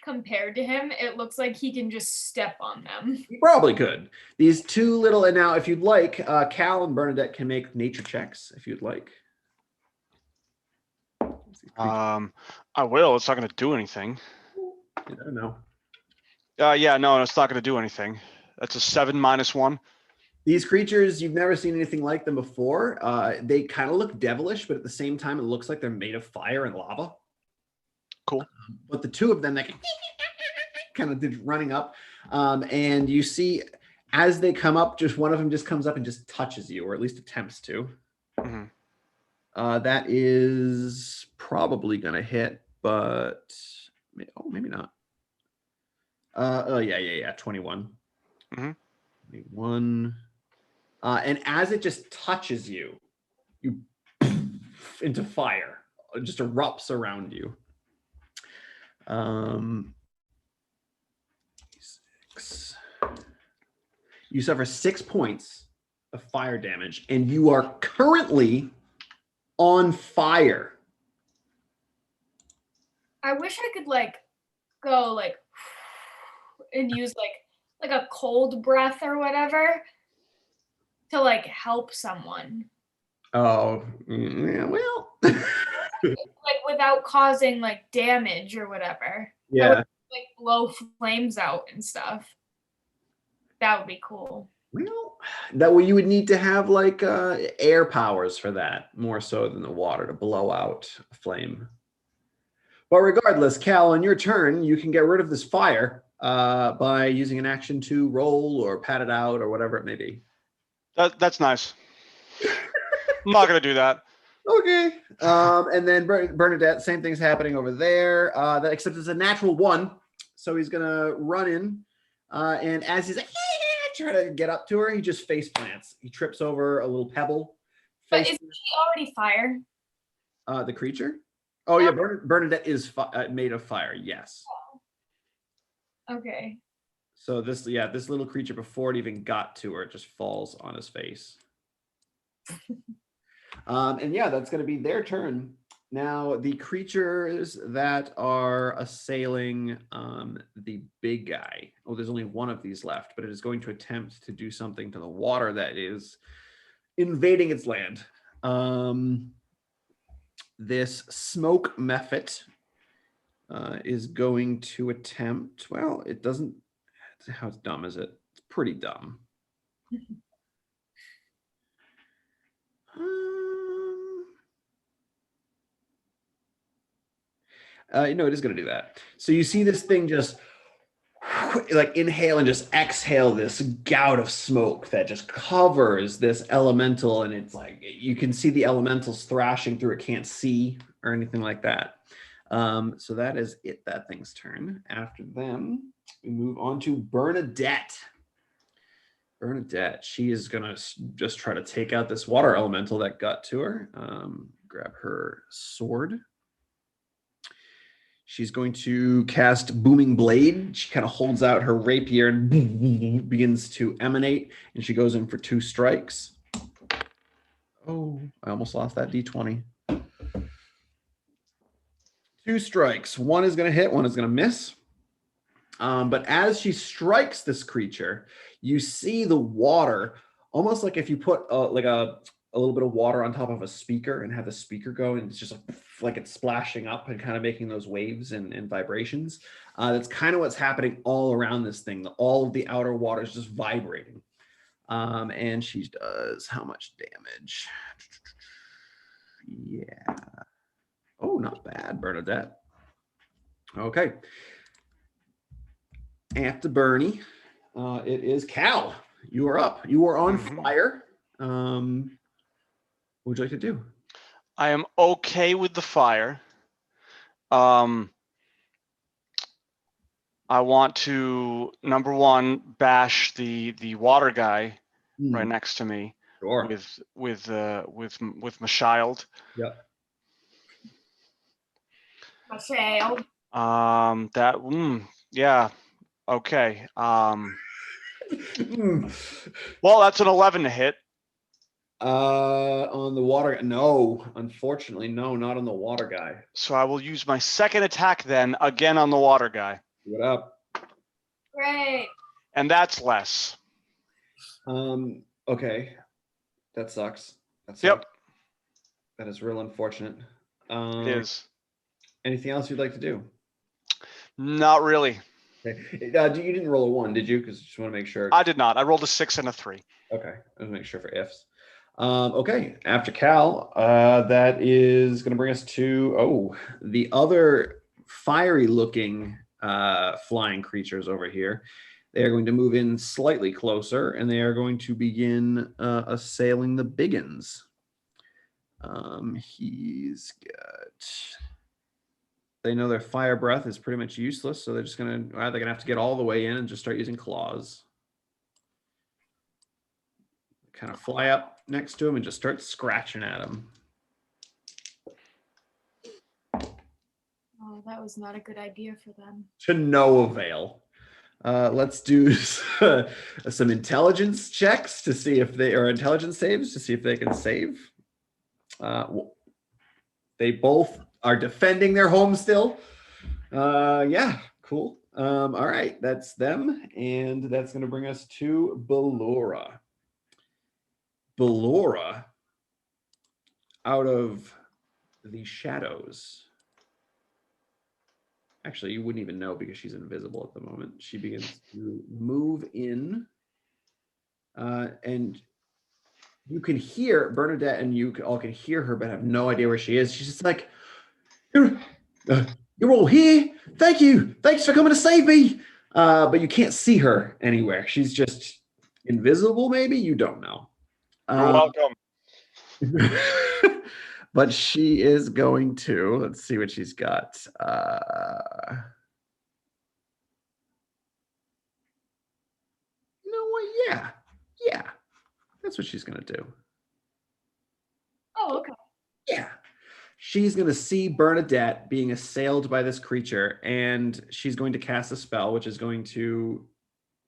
compared to him, it looks like he can just step on them. You probably could. These two little, and now if you'd like, Cal and Bernadette can make nature checks if you'd like. I will. It's not going to do anything. You never know. Yeah, no, it's not going to do anything. That's a 7 - 1. These creatures, you've never seen anything like them before. They kind of look devilish, but at the same time, it looks like they're made of fire and lava. Cool. But the two of them that kind of did running up, and you see as they come up, just one of them just comes up and just touches you, or at least attempts to. Mm-hmm. That is probably going to hit, but maybe not. Oh yeah, 21. Mm-hmm. 21. And as it just touches you, you into fire. It just erupts around you. 6. You suffer 6 points of fire damage, and you are currently on fire. I wish I could go and use like a cold breath or whatever to help someone. Oh, yeah, well. Without causing damage or whatever. Yeah. I would, blow flames out and stuff. That would be cool. Well, that way you would need to have air powers for that, more so than the water to blow out a flame. But regardless, Cal, on your turn, you can get rid of this fire by using an action to roll or pat it out or whatever it may be. That's nice. I'm not going to do that. Okay. And then Bernadette, same thing's happening over there, except it's a natural 1. So he's going to run in. And as he's trying to get up to her, he just face plants. He trips over a little pebble. But isn't he already fire? The creature? Oh, yeah. Bernadette is made of fire. Yes. Okay. So this little creature, before it even got to her, it just falls on his face. And yeah, that's going to be their turn. Now, the creatures that are assailing the big guy. Oh, there's only one of these left, but it is going to attempt to do something to the water that is invading its land. This smoke mephit is going to attempt. Well, it doesn't. How dumb is it? It's pretty dumb. It is going to do that. So you see this thing just like inhale and just exhale this gout of smoke that just covers this elemental, and it's like you can see the elementals thrashing through it, can't see or anything like that. So that is it, that thing's turn. After them, we move on to Bernadette. Bernadette, she is gonna just try to take out this water elemental that got to her. Grab her sword. She's going to cast Booming Blade. She kind of holds out her rapier and begins to emanate, and she goes in for 2 strikes. Oh, I almost lost that D20. 2 strikes. One is going to hit, one is going to miss. But as she strikes this creature, you see the water, almost like if you put like a little bit of water on top of a speaker and have the speaker go, and it's just like it's splashing up and kind of making those waves and vibrations. That's kind of what's happening all around this thing. All of the outer water is just vibrating. And she does how much damage? Yeah. Oh, not bad, Bernadette. Okay. After Bernie, it is Cal. You are up. You are on fire. What would you like to do? I am okay with the fire. I want to, number one, bash the water guy right next to me. Sure. With my shield. Yeah. My child. Yeah. Okay. Well, that's an 11 to hit. On the water, no. Unfortunately, no, not on the water guy. So I will use my second attack then, again on the water guy. What up? Great. And that's less. Okay. That sucks. Yep. That is real unfortunate. It is. Anything else you'd like to do? Not really. Okay. You didn't roll a 1, did you? Because I just want to make sure. I did not. I rolled a 6 and a 3. Okay. I want to make sure for ifs. Okay. After Cal, that is going to bring us to, the other fiery looking flying creatures over here. They are going to move in slightly closer, and they are going to begin assailing the biggins. He's got... They know their fire breath is pretty much useless, so they're just they're gonna have to get all the way in and just start using claws. Kind of fly up next to him and just start scratching at him. Oh, that was not a good idea for them. To no avail. Let's do some intelligence checks to see if they are intelligence saves to see if they can save. They both are defending their home still. Yeah, cool. All right, that's them, and that's going to bring us to Bellura. Bellura, out of the shadows. Actually, you wouldn't even know because she's invisible at the moment. She begins to move in, and you can hear Bernadette, and you all can hear her, but have no idea where she is. She's just like, you're all here. Thank you. Thanks for coming to save me. But you can't see her anywhere. She's just invisible, maybe? You don't know. You're welcome. But she is going to, let's see what she's got. You know what? Yeah. That's what she's going to do. Oh, okay. Yeah. She's going to see Bernadette being assailed by this creature, and she's going to cast a spell, which is going to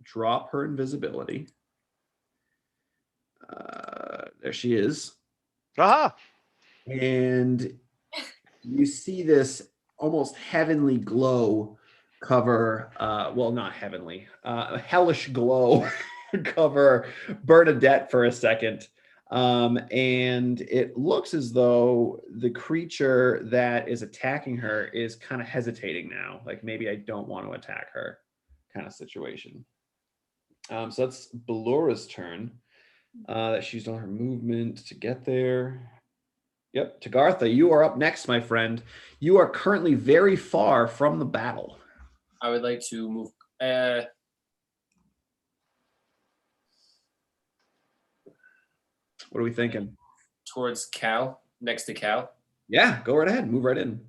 drop her invisibility. There she is. Aha! And you see this almost heavenly glow cover, well, not heavenly, a hellish glow cover Bernadette for a second. And it looks as though the creature that is attacking her is kind of hesitating now. Like, maybe I don't want to attack her kind of situation. So that's Bellura's turn. That she used all her movement to get there. Yep, Tagartha, you are up next, my friend. You are currently very far from the battle. I would like to move. What are we thinking? Towards Cal, next to Cal. Yeah, go right ahead. Move right in.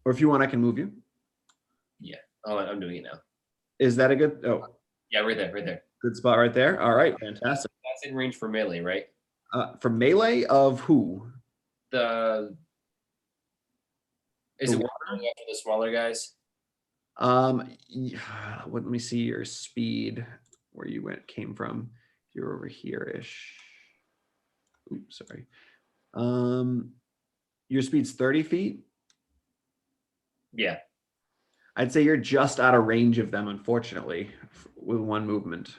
Or if you want, I can move you. Yeah. Oh, I'm doing it now. Is that a good? Oh, yeah, right there. Good spot right there. All right, fantastic. That's in range for melee, right? For melee of who? Is it going after the smaller guys? Let me see your speed. Where you came from? You're over here-ish. Oops, sorry. Your speed's 30 feet. Yeah. I'd say you're just out of range of them, unfortunately, with one movement.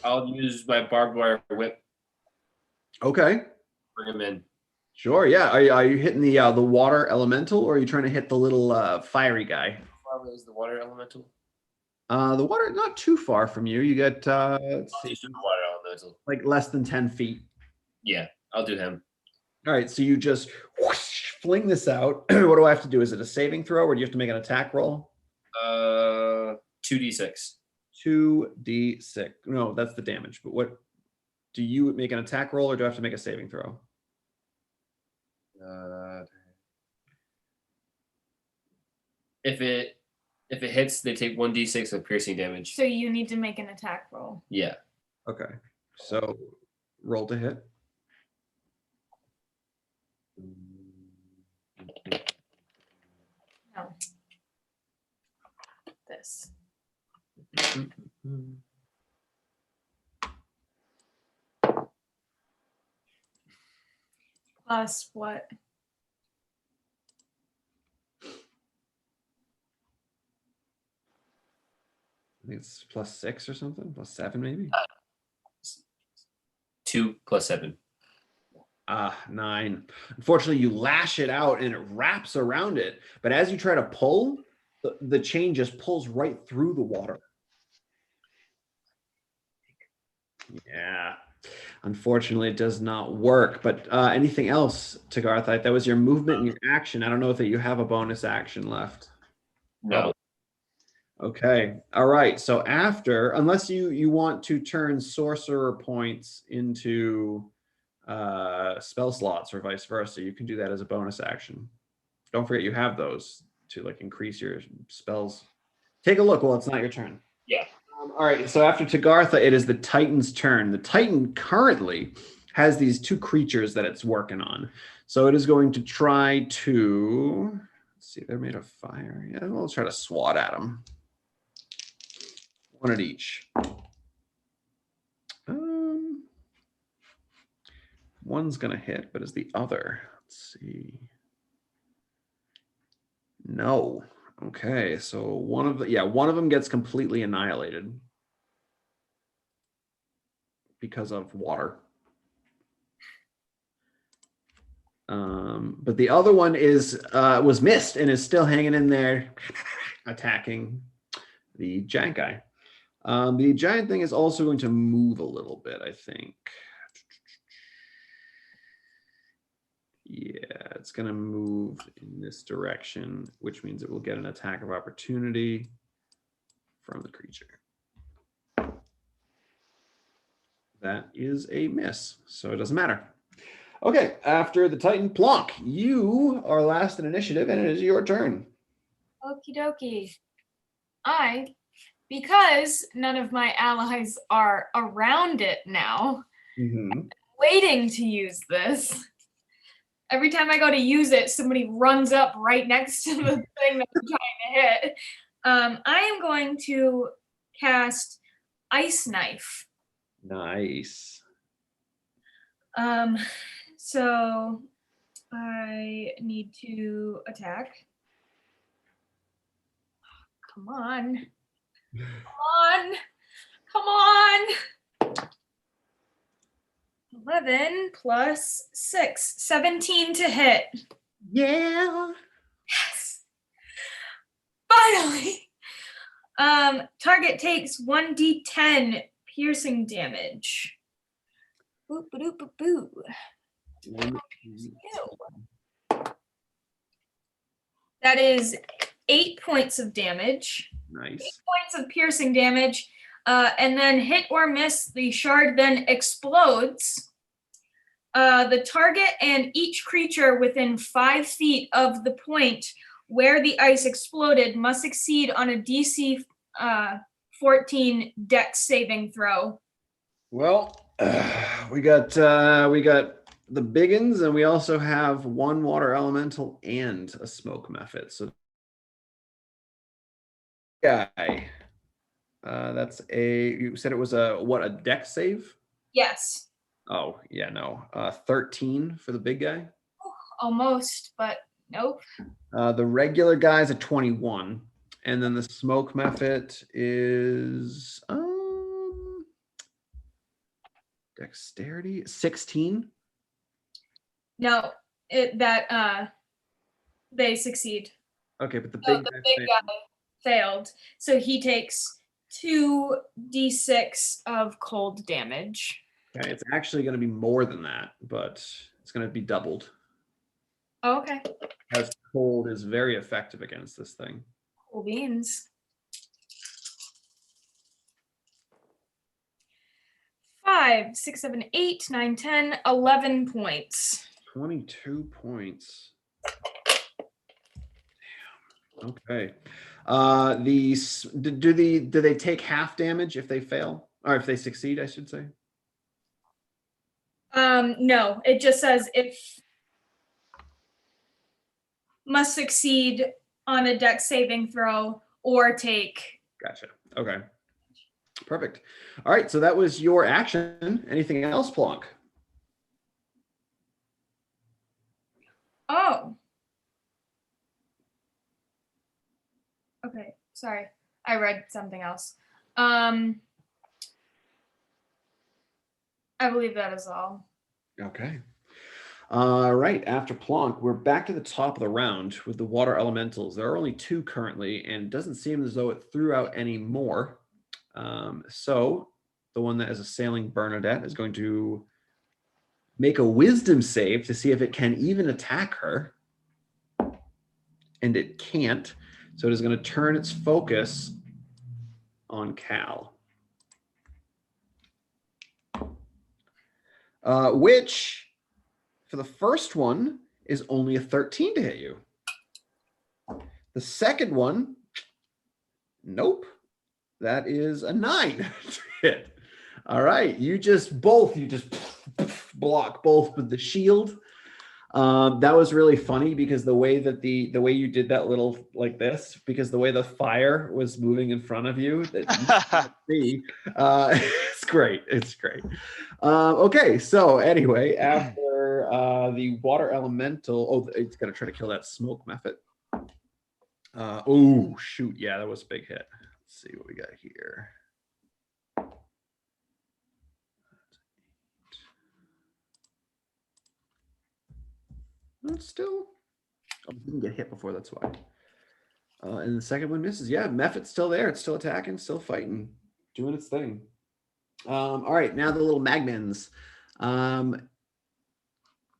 I'll use my barbed wire whip. Okay. Bring him in. Sure. Yeah. Are you hitting the water elemental, or are you trying to hit the little fiery guy? How far is the water elemental? The water not too far from you. You get let's see, the water elemental. Like less than 10 feet. Yeah, I'll do him. All right. So you just whoosh, fling this out. What do I have to do? Is it a saving throw, or do you have to make an attack roll? 2d6. 2d6. No, that's the damage. But what do you make an attack roll, or do I have to make a saving throw? If it hits, they take 1d6 of piercing damage. So you need to make an attack roll. Yeah. Okay. So roll to hit. No. This. Plus what? I think it's +6 or something, +7 maybe. 2 + 7. 9. Unfortunately, you lash it out and it wraps around it. But as you try to pull, the chain just pulls right through the water. Yeah. Unfortunately, it does not work. But anything else, Tagartha? That was your movement and your action. I don't know if you have a bonus action left. No. Okay. All right. So after, unless you want to turn sorcerer points into spell slots or vice versa, you can do that as a bonus action. Don't forget you have those to like increase your spells. Take a look while it's not your turn. Yeah. All right. So after Tagartha, it is the Titan's turn. The Titan currently has these two creatures that it's working on. So it is going to try to, let's see, they're made of fire. Yeah, we'll try to swat at them. One at each. One's gonna hit, but is the other? Let's see. No. Okay, so one of them gets completely annihilated because of water. But the other one was missed and is still hanging in there, attacking the giant guy. The giant thing is also going to move a little bit, I think. Yeah, it's going to move in this direction, which means it will get an attack of opportunity from the creature. That is a miss, so it doesn't matter. Okay, after the Titan, Plonk, you are last in initiative, and it is your turn. Okie dokie. Because none of my allies are around it now, I'm waiting to use this. Every time I go to use it, somebody runs up right next to the thing that I'm trying to hit. I am going to cast Ice Knife. Nice. So I need to attack. Come on. Come on. 11 plus 6, 17 to hit. Yeah. Yes. Finally. Target takes 1d10 piercing damage. Boop, boop, boop, boop. That is 8 points of damage. Nice. 8 points of piercing damage. And then hit or miss, the shard then explodes. The target and each creature within 5 feet of the point where the ice exploded must succeed on a DC 14 Dex saving throw. Well, we got the biggins, and we also have one water elemental and a smoke method. So, guy, that's you said it was a Dex save? Yes. Oh yeah, no, 13 for the big guy. Almost, but nope. The regular guy's a 21, and then the smoke method is dexterity 16. No, they succeed. Okay, but the So big the guy big guy failed, so he takes 2d6 of cold damage. Okay, it's actually going to be more than that, but it's going to be doubled. Oh, okay. Because cold is very effective against this thing. Cool beans. 5, 6, 7, 8, 9, 10, 11 points. 22 points. Damn. Okay. Do they take half damage if they fail, or if they succeed, I should say? No, it just says if must succeed on a Dex saving throw or take. Gotcha. Okay. Perfect. All right, so that was your action. Anything else, Plonk? Oh. Okay, sorry. I read something else. I believe that is all. Okay. All right, after Plonk, we're back to the top of the round with the water elementals. There are only 2 currently, and it doesn't seem as though it threw out any more. So the one that is assailing Bernadette is going to make a wisdom save to see if it can even attack her. And it can't. So it is going to turn its focus on Cal. Which, for the first one, is only a 13 to hit you. The second one, nope. That is a 9 to hit. All right, you just block both with the shield. That was really funny because the way that the way you did that little like this, because the way the fire was moving in front of you, that you can't see, it's great. It's great. Okay, so anyway, after the water elemental, it's gonna try to kill that smoke method. Oh shoot, yeah, that was a big hit. Let's see what we got here. Still, didn't get hit before, that's why. And the second one misses. Yeah, Mephit's still there. It's still attacking, still fighting, doing its thing. All right, now the little Magmans.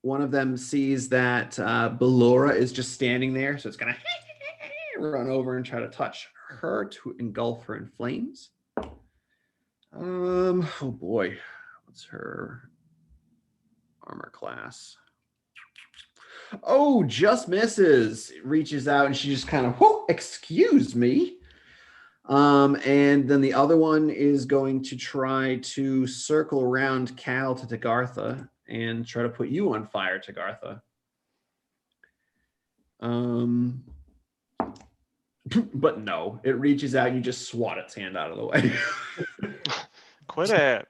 One of them sees that Bellura is just standing there, so it's gonna run over and try to touch her to engulf her in flames. Oh boy, what's her armor class? Oh, just misses. Reaches out and she just kind of, whoa, excuse me. And then the other one is going to try to circle around Cal to Tagartha and try to put you on fire, Tagartha. But no, it reaches out and you just swat its hand out of the way. Quit it.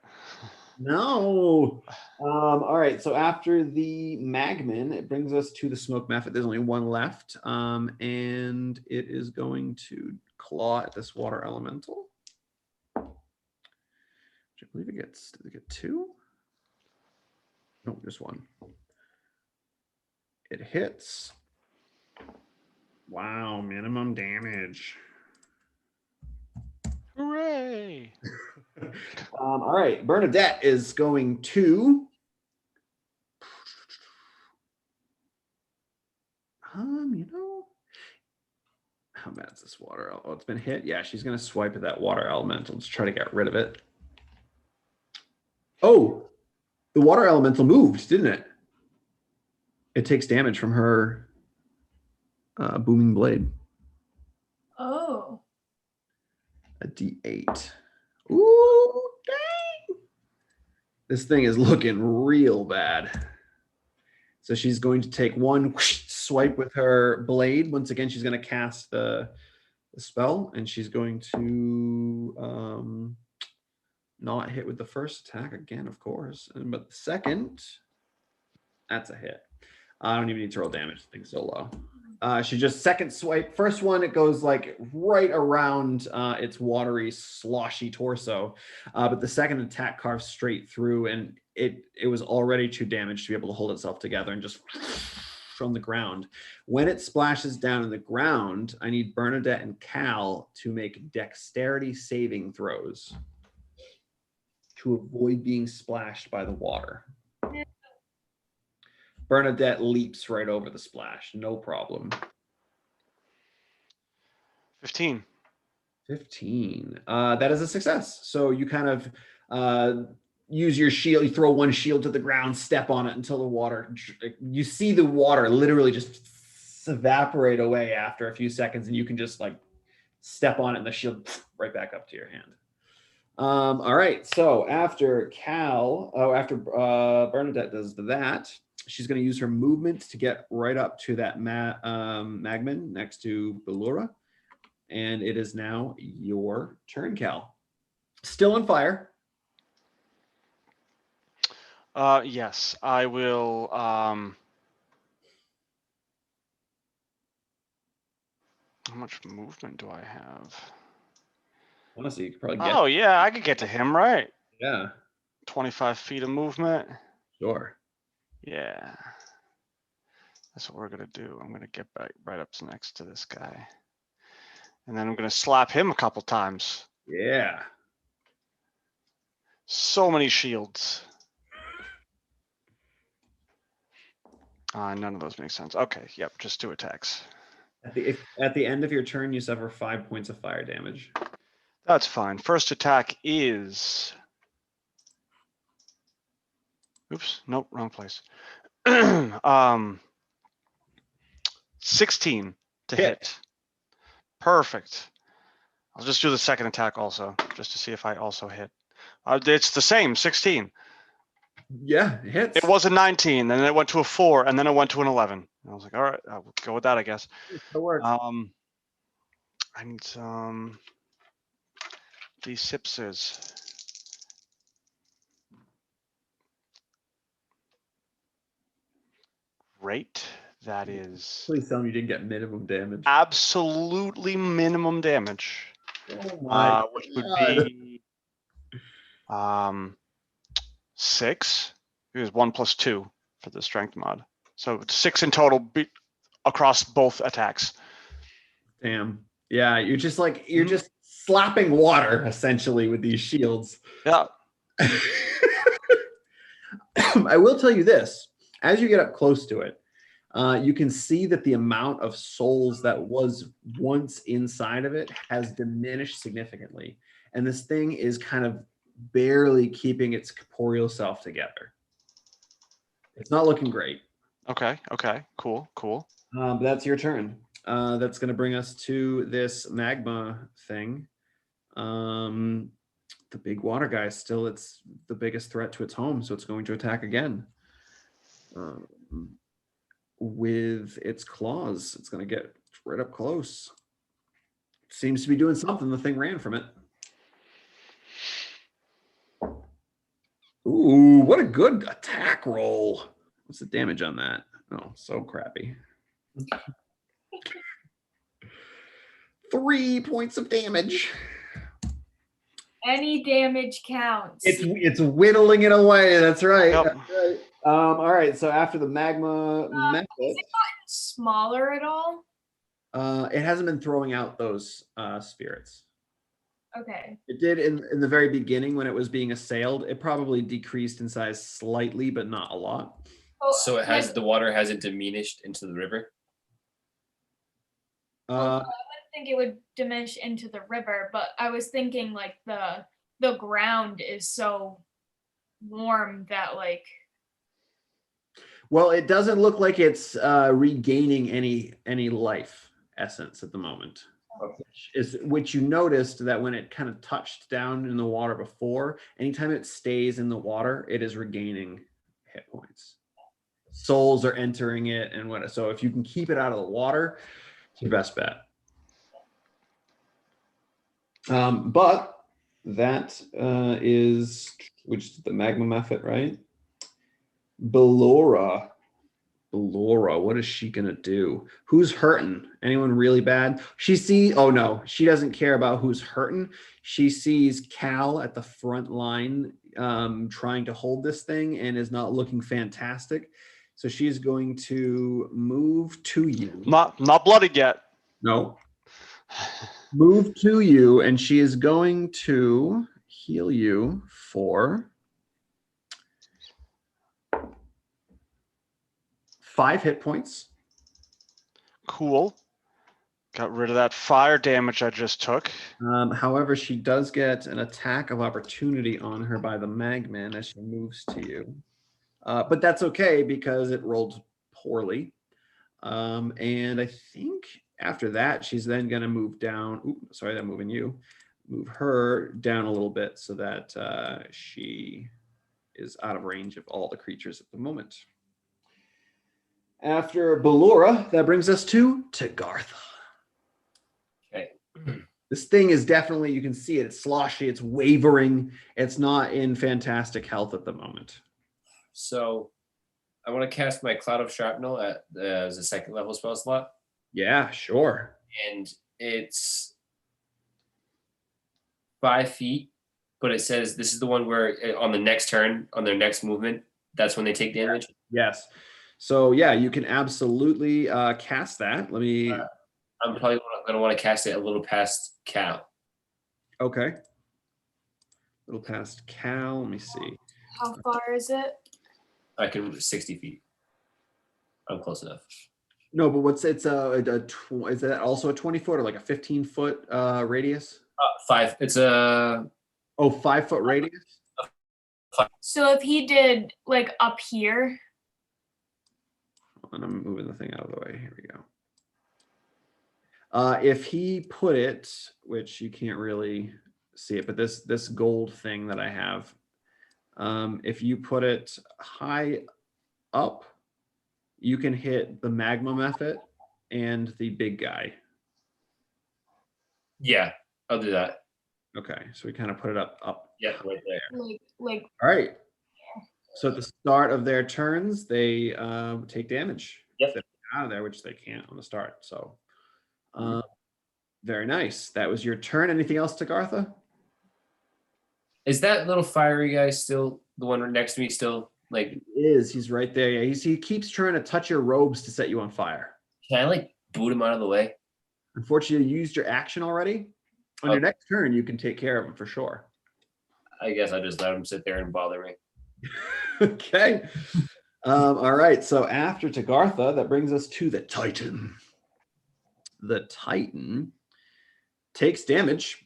No. All right. So after the Magman, it brings us to the smoke method. There's only one left. And it is going to claw at this water elemental. Which I believe it gets, did it get 2? No, just 1. It hits. Wow, minimum damage. Hooray! All right, Bernadette is going to. How bad is this water? Oh, it's been hit. Yeah, she's gonna swipe at that water elemental. Let's try to get rid of it. Oh, the water elemental moved, didn't it? It takes damage from her booming blade. Oh. A D8. Ooh, dang! This thing is looking real bad. So she's going to take one swipe with her blade. Once again, she's going to cast the spell, and she's going to not hit with the first attack again, of course. But the second, that's a hit. I don't even need to roll damage. The thing's so low. She just second swipe. First one, it goes like right around its watery, sloshy torso. But the second attack carves straight through, and it was already too damaged to be able to hold itself together and just from the ground. When it splashes down in the ground, I need Bernadette and Cal to make dexterity saving throws to avoid being splashed by the water. Bernadette leaps right over the splash, no problem. 15. 15. That is a success. So you kind of use your shield. You throw one shield to the ground, step on it until the water. You see the water literally just evaporate away after a few seconds, and you can just like step on it, and the shield right back up to your hand. All right. So after Bernadette does that, she's going to use her movement to get right up to that Magman next to Bellura. And it is now your turn, Cal. Still on fire. Yes, I will. How much movement do I have? Honestly, you could probably get. Oh, yeah, I could get to him, right? Yeah. 25 feet of movement. Sure. Yeah. That's what we're going to do. I'm going to get back right up next to this guy. And then I'm going to slap him a couple times. Yeah. So many shields. None of those make sense. Okay, yep, just 2 attacks. At the end of your turn, you suffer 5 points of fire damage. That's fine. First attack is. Oops, nope, wrong place. 16 to hit. Perfect. I'll just do the second attack also, just to see if I also hit. It's the same, 16. Yeah, it hits. It was a 19, then it went to a 4, and then it went to an 11. And I was like, all right, I'll go with that, I guess. That works. I need some D6s. Great. That is Please tell me you didn't get minimum damage. absolutely minimum damage. Oh my which God. would be 6. It was 1 + 2 for the strength mod. So 6 in total across both attacks. Damn. Yeah, you're just just slapping water essentially with these shields. Yeah. I will tell you this, as you get up close to it, you can see that the amount of souls that was once inside of it has diminished significantly. And this thing is kind of barely keeping its corporeal self together. It's not looking great. Okay, cool. But that's your turn. That's going to bring us to this magma thing. The big water guy still, it's the biggest threat to its home, so it's going to attack again. With its claws, it's going to get right up close. Seems to be doing something. The thing ran from it. Ooh, what a good attack roll. What's the damage on that? Oh, so crappy. 3 points of damage. Any damage counts. It's whittling it away. That's right. Yep. That's right. All right. So after the magma method, has it gotten smaller at all? It hasn't been throwing out those spirits. Okay. It did in the very beginning when it was being assailed. It probably decreased in size slightly, but not a lot. Oh, So it has the water hasn't diminished into the river. well, I wouldn't think it would diminish into the river, but I was thinking like the ground is so warm that like Well, it doesn't look like it's regaining any life essence at the moment. Which you noticed that when it kind of touched down in the water before, anytime it stays in the water, it is regaining hit points. Souls are entering it and what. So if you can keep it out of the water, it's your best bet. But that is which is the magma method, right? Bellura. Bellura, what is she gonna do? Who's hurting? Anyone really bad? Oh no, she doesn't care about who's hurting. She sees Cal at the front line trying to hold this thing and is not looking fantastic. So she's going to move to you. Not bloodied yet. No. Move to you, and she is going to heal you for 5 hit points. Cool. Got rid of that fire damage I just took. However, she does get an attack of opportunity on her by the Magman as she moves to you. But that's okay because it rolled poorly. And I think after that, she's then going to move down. Ooh, sorry, I'm moving you. Move her down a little bit so that she is out of range of all the creatures at the moment. After Bellura, that brings us to Tagartha. Okay. This thing is definitely, you can see it, it's sloshy, it's wavering. It's not in fantastic health at the moment. So I want to cast my Cloud of Shrapnel as a second level spell slot. Yeah, sure. And it's 5 feet, but it says this is the one where on the next turn, on their next movement, that's when they take damage. Yes. So yeah, you can absolutely cast that. Let me. I'm probably going to want to cast it a little past Cal. Okay. A little past Cal. Let me see. how far is it? I can move 60 feet. I'm close enough. No, but is that also a 20-foot or like a 15-foot radius? 5. It's a 5-foot radius. So if he did like up here, And I'm moving the thing out of the way. Here we go. If he put it, which you can't really see it, but this gold thing that I have, if you put it high up, you can hit the magma method and the big guy. Yeah, I'll do that. Okay, so we kind of put it up. Yeah, right there. like All right. So at the start of their turns, they take damage. Yep. If they're out of there, which they can't on the start. So very nice. That was your turn. Anything else, Tagartha? Is that little fiery guy still the one right next to me? Still like? He's right there. Yeah, he keeps trying to touch your robes to set you on fire. Can I like boot him out of the way? Unfortunately, you used your action already. On your next turn, you can take care of him for sure. I guess I just let him sit there and bother me. Okay. All right. So after Tagartha, that brings us to the Titan. The Titan takes damage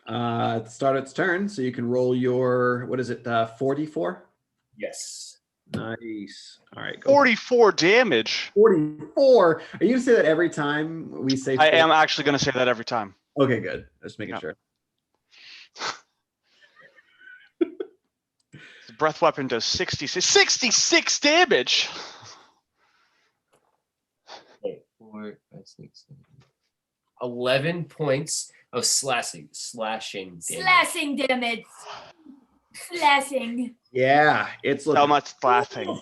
at the start of its turn. So you can roll your, what is it, 44? Yes. Nice. All right. Go 44 damage. 44. Are you going to say that every time we say? I am actually going to say that every time. Okay, good. Just making sure. The breath weapon does 66 damage. Wait, 4, 5, 6, 7, 11 points of slashing damage. slashing damage. Slashing. Yeah, it's looking How much laughing?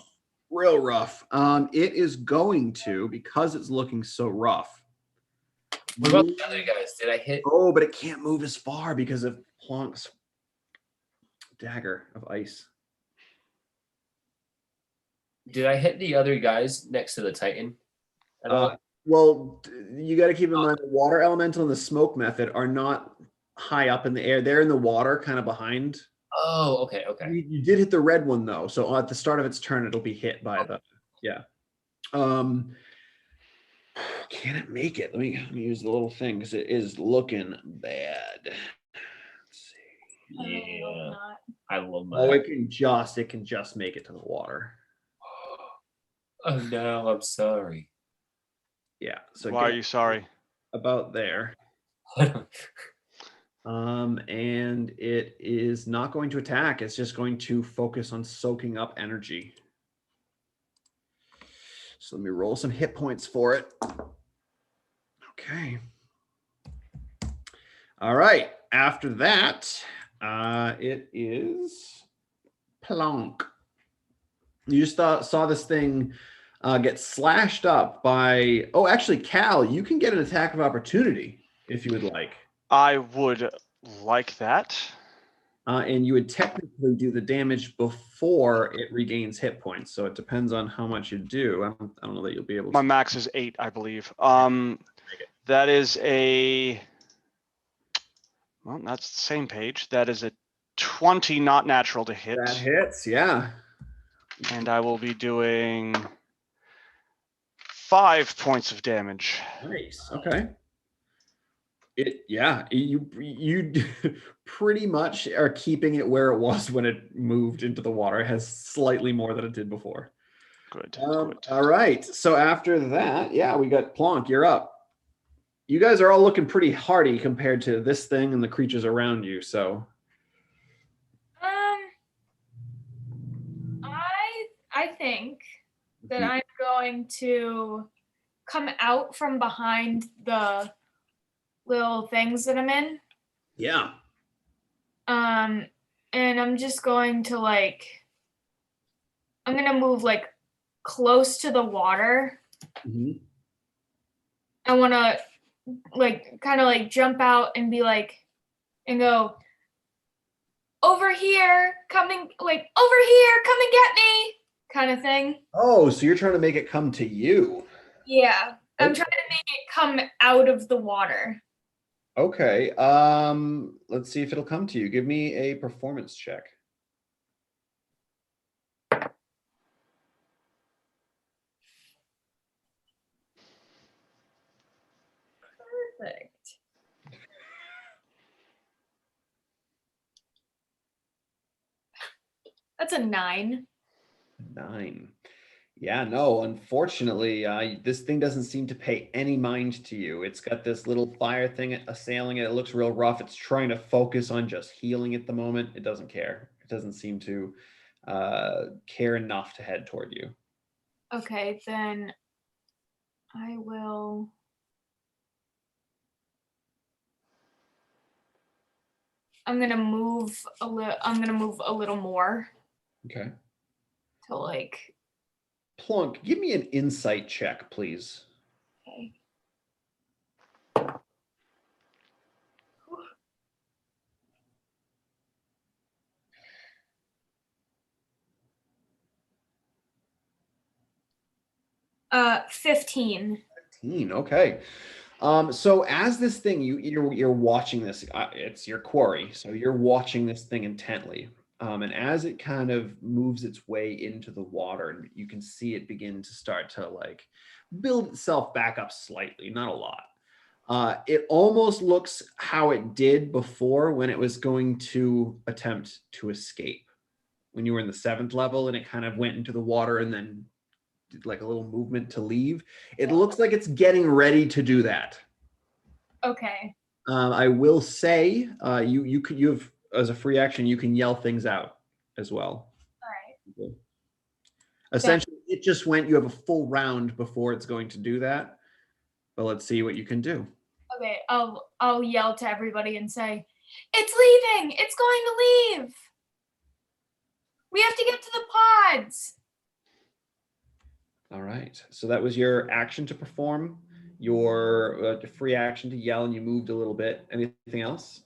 real rough. It is going to, because it's looking so rough. What about the other guys? Did I hit? Oh, but it can't move as far because of Plonk's dagger of ice. Did I hit the other guys next to the Titan? Well, you got to keep in mind the water elemental and the smoke method are not high up in the air. They're in the water, kind of behind. Oh, okay, okay. You did hit the red one though, so at the start of its turn, it'll be hit by the Can it make it? Let me use the little thing because it is looking bad. Let's see. I really hope Yeah, not. I love that. Oh, it can just make it to the water. Oh no, I'm sorry. Yeah. So Why are you sorry? about there. And it is not going to attack. It's just going to focus on soaking up energy. So let me roll some hit points for it. Okay. All right. After that, it is Plonk. You just saw this thing get slashed up by. Oh, actually, Cal, you can get an attack of opportunity if you would like. I would like that. And you would technically do the damage before it regains hit points. So it depends on how much you do. I don't know that you'll be able to. My max is 8, I believe. That is a. Well, that's the same page. That is a 20 not natural to hit. That hits, yeah. And I will be doing 5 points of damage. Nice. Okay. You pretty much are keeping it where it was when it moved into the water. It has slightly more than it did before. Good. All right. So after that, yeah, we got Plonk. You're up. You guys are all looking pretty hardy compared to this thing and the creatures around you. So I think that I'm going to come out from behind the little things that I'm in. Yeah. And I'm just going to I'm gonna move close to the water. Mm-hmm. I wanna kind of jump out and be and go, over here, come and get me, kind of thing. Oh, so you're trying to make it come to you. Yeah, I'm trying to make it come out of the water. Okay. Let's see if it'll come to you. Give me a performance check. Perfect. That's a 9. 9. Yeah, no, unfortunately, this thing doesn't seem to pay any mind to you. It's got this little fire thing assailing it. It looks real rough. It's trying to focus on just healing at the moment. It doesn't care. It doesn't seem to care enough to head toward you. Okay, then I will. I'm gonna move a little more. Okay. To Plonk, give me an insight check, please. Okay. Uh, 15. 15. Okay. So as this thing, you're watching this. It's your quarry, so you're watching this thing intently. And as it kind of moves its way into the water, and you can see it begin to start to build itself back up slightly, not a lot. It almost looks how it did before when it was going to attempt to escape. When you were in the 7th level and it kind of went into the water and then did a little movement to leave. It looks like it's getting ready to do that. Okay. I will say you have, as a free action, you can yell things out as well. All right. Essentially, it just went. You have a full round before it's going to do that. But let's see what you can do. Okay, I'll yell to everybody and say, "It's leaving! It's going to leave! We have to get to the pods!" All right. So that was your action to perform, your free action to yell, and you moved a little bit. Anything else?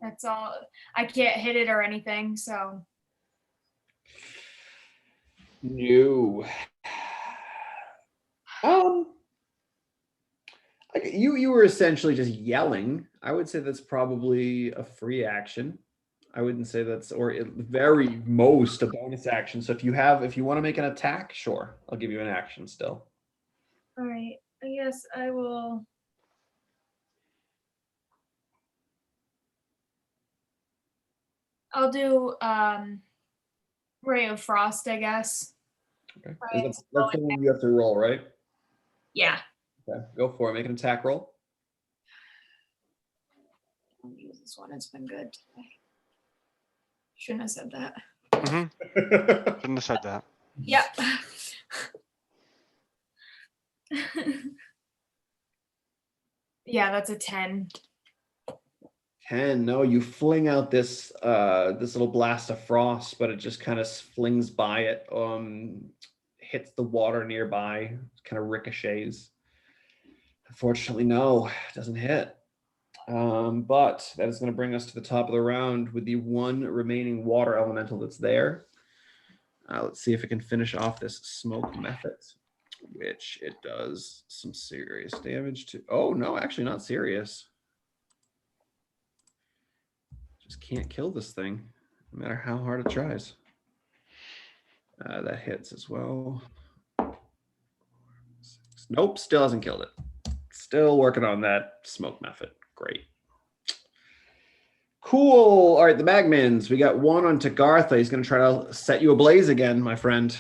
That's all. I can't hit it or anything, so. No. You were essentially just yelling. I would say that's probably a free action. I wouldn't say that's, or at very most, a bonus action. So if you want to make an attack, sure, I'll give you an action still. All right. I guess I will. I'll do Ray of Frost, I guess. Okay. Right. That's the one you have to roll, right? Yeah. Okay, go for it. Make an attack roll. I'll use this one. It's been good today. Shouldn't have said that. Shouldn't have said that. Yep. Yeah, that's a 10. 10. No, you fling out this this little blast of frost, but it just kind of flings by it, hits the water nearby, kind of ricochets. Unfortunately, no, it doesn't hit. But that is going to bring us to the top of the round with the one remaining water elemental that's there. Let's see if it can finish off this smoke method, which it does some serious damage to. Oh, no, actually not serious. Just can't kill this thing, no matter how hard it tries. That hits as well. Nope, still hasn't killed it. Still working on that smoke method. Great. Cool. All right, the Magmans. We got one on Tagartha. He's going to try to set you ablaze again, my friend.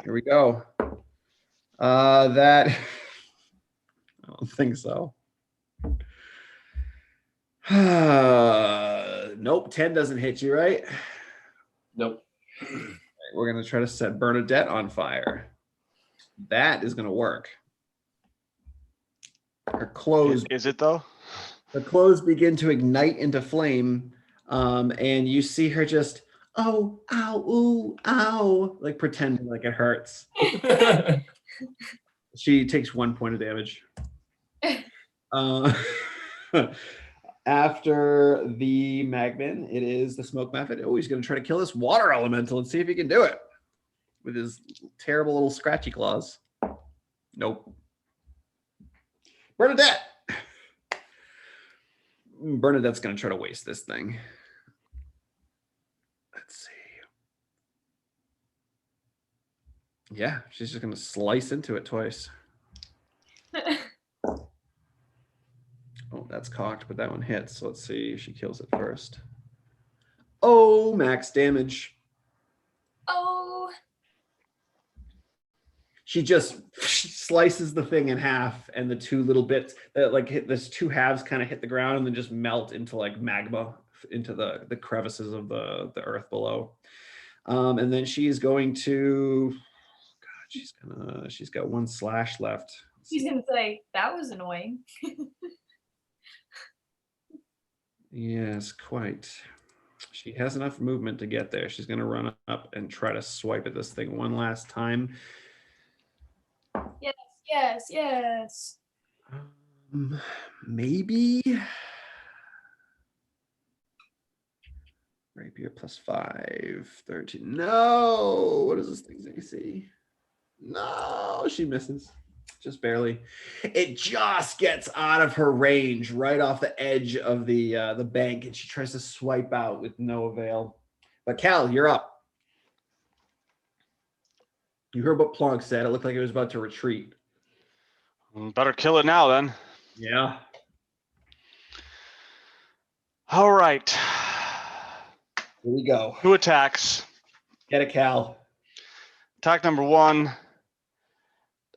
Here we go. That... I don't think so. Nope, 10 doesn't hit you, right? Nope. We're going to try to set Bernadette on fire. That is going to work. Her clothes... Is it, though? Her clothes begin to ignite into flame, and you see her just, oh, ow, ooh, ow, like pretending like it hurts. She takes 1 point of damage. After the Magman, it is the smoke method. Oh, he's going to try to kill this water elemental and see if he can do it with his terrible little scratchy claws. Nope. Bernadette! Bernadette's going to try to waste this thing. Let's see. Yeah, she's just going to slice into it twice. Oh, that's cocked, but that one hits. So let's see if she kills it first. Oh, max damage. Oh. She just slices the thing in half, and the two little bits that like hit, this two halves kind of hit the ground and then just melt into like magma into the crevices of the earth below. And then she's going to, God, she's got one slash left. She's gonna say that was annoying. Yes, quite. She has enough movement to get there. She's going to run up and try to swipe at this thing one last time. Yes, yes, yes. Maybe. Rapier +5, 13. No! What is this thing's AC? No, she misses. Just barely. It just gets out of her range, right off the edge of the bank, and she tries to swipe out with no avail. But Cal, you're up. You heard what Plonk said. It looked like it was about to retreat. Better kill it now, then. Yeah. All right. Here we go. 2 attacks. Get it, Cal. Attack number 1.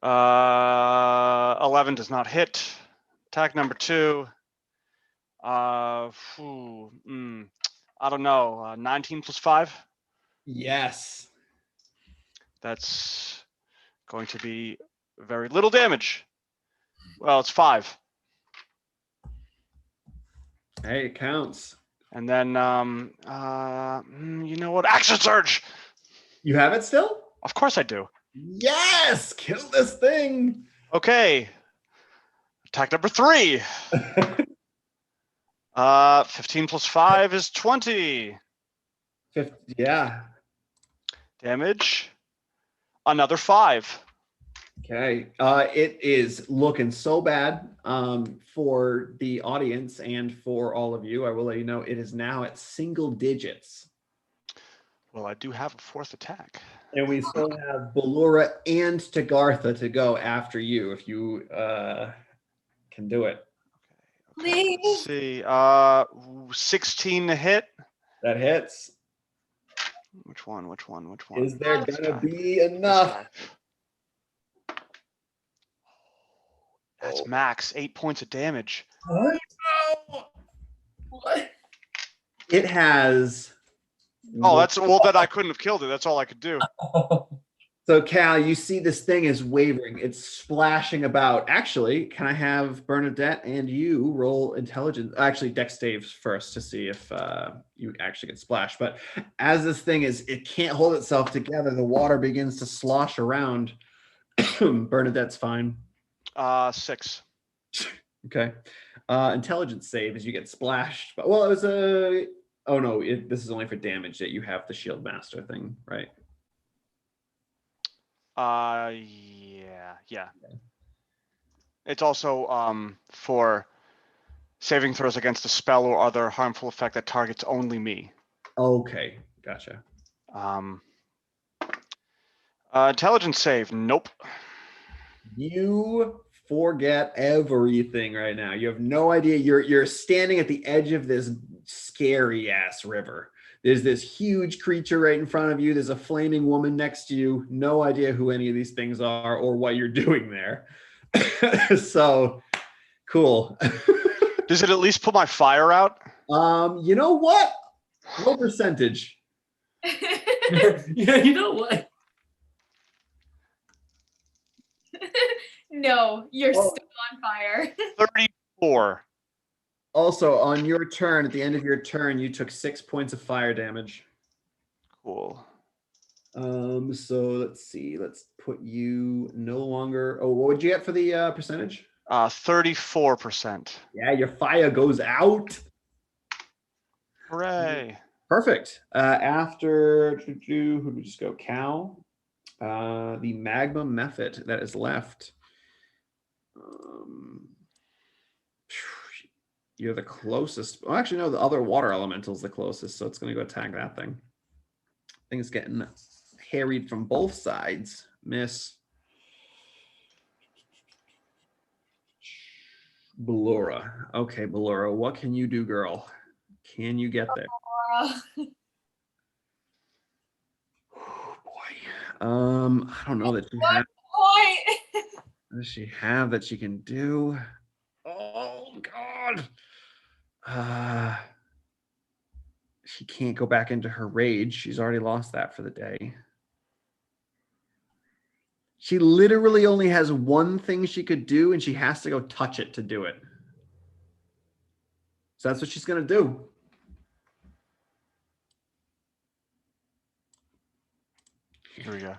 11 does not hit. Attack number 2. I don't know. 19 + 5. Yes. That's going to be very little damage. Well, it's 5. Hey, it counts. And then, you know what? Action Surge! You have it still? Of course I do. Yes! Kill this thing! Okay. Attack number 3. 15 + 5 is 20. 50, yeah. Damage. Another 5. Okay. It is looking so bad for the audience and for all of you. I will let you know it is now at single digits. Well, I do have a fourth attack. And we still have Bellura and Tagartha to go after you if you can do it. Okay, let's see. 16 to hit. That hits. Which one? Is there This gonna guy. be This enough? guy. That's max 8 points of damage. What? No! What? It has. Oh, then I couldn't have killed it. That's all I could do. So Cal, you see this thing is wavering. It's splashing about. Actually, can I have Bernadette and you roll intelligence? Actually, Dex saves first to see if you actually get splashed. But as this thing it can't hold itself together. The water begins to slosh around. Bernadette's fine. 6. Okay. Intelligence save as you get splashed. But well, it was a. Oh no, this is only for damage that you have the shield master thing, right? Yeah. It's also for saving throws against a spell or other harmful effect that targets only me. Okay, gotcha. Intelligence save, nope. You forget everything right now. You have no idea. You're standing at the edge of this scary ass river. There's this huge creature right in front of you. There's a flaming woman next to you. No idea who any of these things are or what you're doing there. So cool. Does it at least put my fire out? You know what? Low percentage. Yeah, you know what? No, you're Oh. still on fire. 34. Also, on your turn, at the end of your turn, you took 6 points of fire damage. Cool. So let's see. Let's put you no longer. Oh, what would you get for the percentage? 34%. Yeah, your fire goes out. Hooray. Perfect. After who do we just go? Cal. The magma method that is left. You're the closest. Well, actually, no, the other water elemental is the closest, so it's going to go attack that thing. Thing's getting harried from both sides. Miss. Bellura. Okay, Bellura, what can you do, girl? Can you get there? Oh, boy. I don't know that she has. Point. What does she have that she can do? Oh God. She can't go back into her rage. She's already lost that for the day. She literally only has one thing she could do, and she has to go touch it to do it. So that's what she's going to do. Here we go.